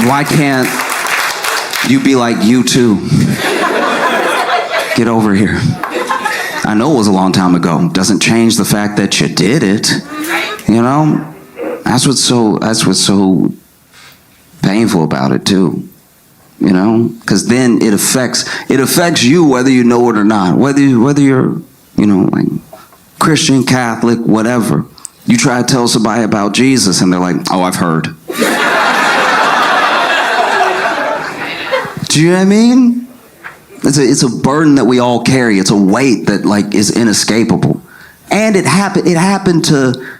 why can't you be like, you too? Get over here. I know it was a long time ago. Doesn't change the fact that you did it. You know? That's what's so painful about it too. You know? Because then it affects you whether you know it or not. Whether you're, you know, like Christian, Catholic, whatever. You try to tell somebody about Jesus and they're like, oh, I've heard. Do you know what I mean? It's a burden that we all carry. It's a weight that like is inescapable. And it happened to,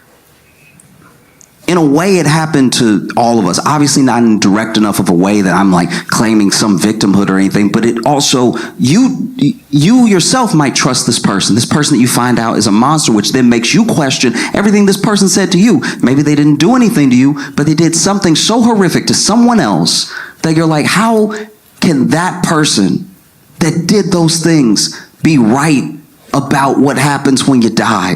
in a way, it happened to all of us. Obviously not in direct enough of a way that I'm like claiming some victimhood or anything, but it also, you yourself might trust this person that you find out is a monster, which then makes you question everything this person said to you. Maybe they didn't do anything to you, but they did something so horrific to someone else that you're like, how can that person that did those things be right about what happens when you die?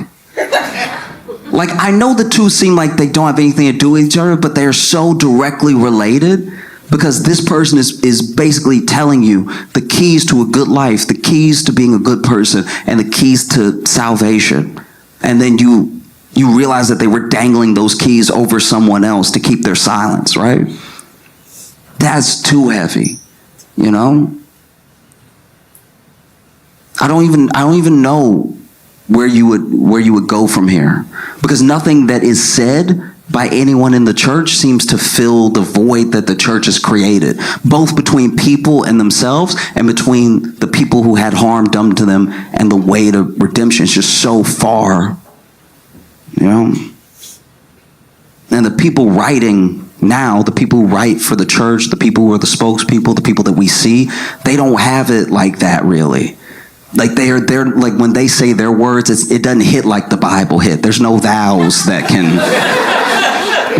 Like, I know the two seem like they don't have anything to do with each other, but they're so directly related, because this person is basically telling you the keys to a good life, the keys to being a good person, and the keys to salvation. And then you realize that they were dangling those keys over someone else to keep their silence, right? That's too heavy, you know? I don't even know where you would go from here, because nothing that is said by anyone in the church seems to fill the void that the church has created, both between people and themselves and between the people who had harm done to them and the way to redemption. Is just so far, you know? And the people writing now, the people who write for the church, the people who are the spokespeople, the people that we see, they don't have it like that, really. Like, they're like, when they say their words, it doesn't hit like the Bible hit. There's no thous that can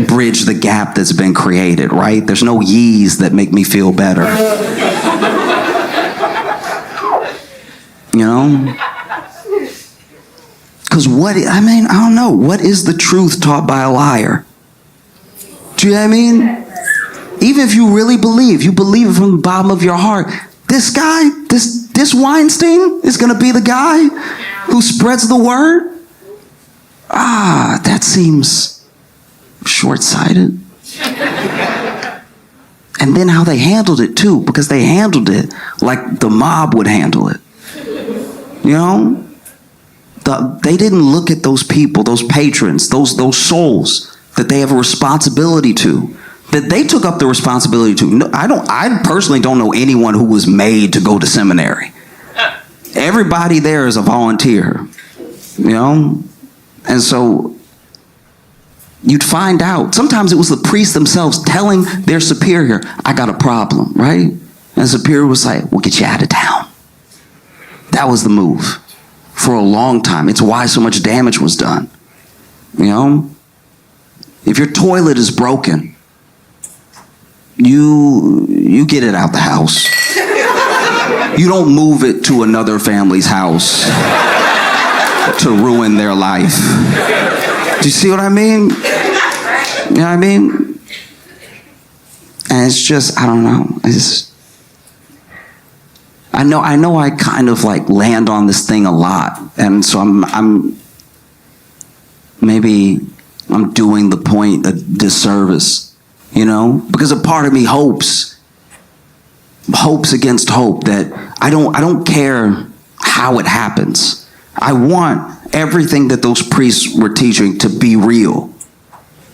bridge the gap that's been created, right? There's no ye's that make me feel better. You know? Because I don't know. What is the truth taught by a liar? Do you know what I mean? Even if you really believe, you believe it from the bottom of your heart, this guy, this Weinstein is going to be the guy who spreads the word? That seems short-sighted. And then how they handled it too, because they handled it like the mob would handle it. You know? They didn't look at those people, those patrons, those souls that they have a responsibility to, that they took up the responsibility to. No, I personally don't know anyone who was made to go to seminary. Everybody there is a volunteer, you know? And so you'd find out. Sometimes it was the priests themselves telling their superior, I got a problem, right? And the superior was like, we'll get you out of town. That was the move for a long time. It's why so much damage was done, you know? If your toilet is broken, you get it out the house. You don't move it to another family's house to ruin their life. Do you see what I mean? You know what I mean? And it's just, I don't know. I know I kind of like land on this thing a lot. And so I'm doing the point a disservice, you know? Because a part of me hopes against hope that I don't care how it happens. I want everything that those priests were teaching to be real,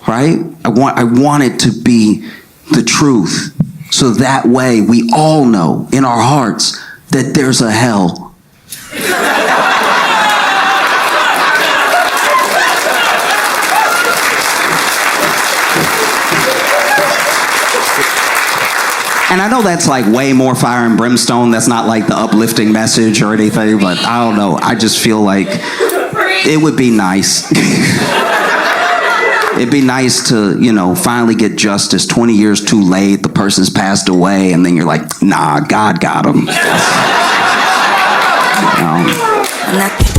right? I want it to be the truth, so that way we all know in our hearts that there's a hell. And I know that's like way more fire and brimstone. That's not like the uplifting message or anything, but I don't know. I just feel like it would be nice. It'd be nice to, finally get justice. 20 years too late, the person's passed away, and then you're like, nah, God got him. Nothing.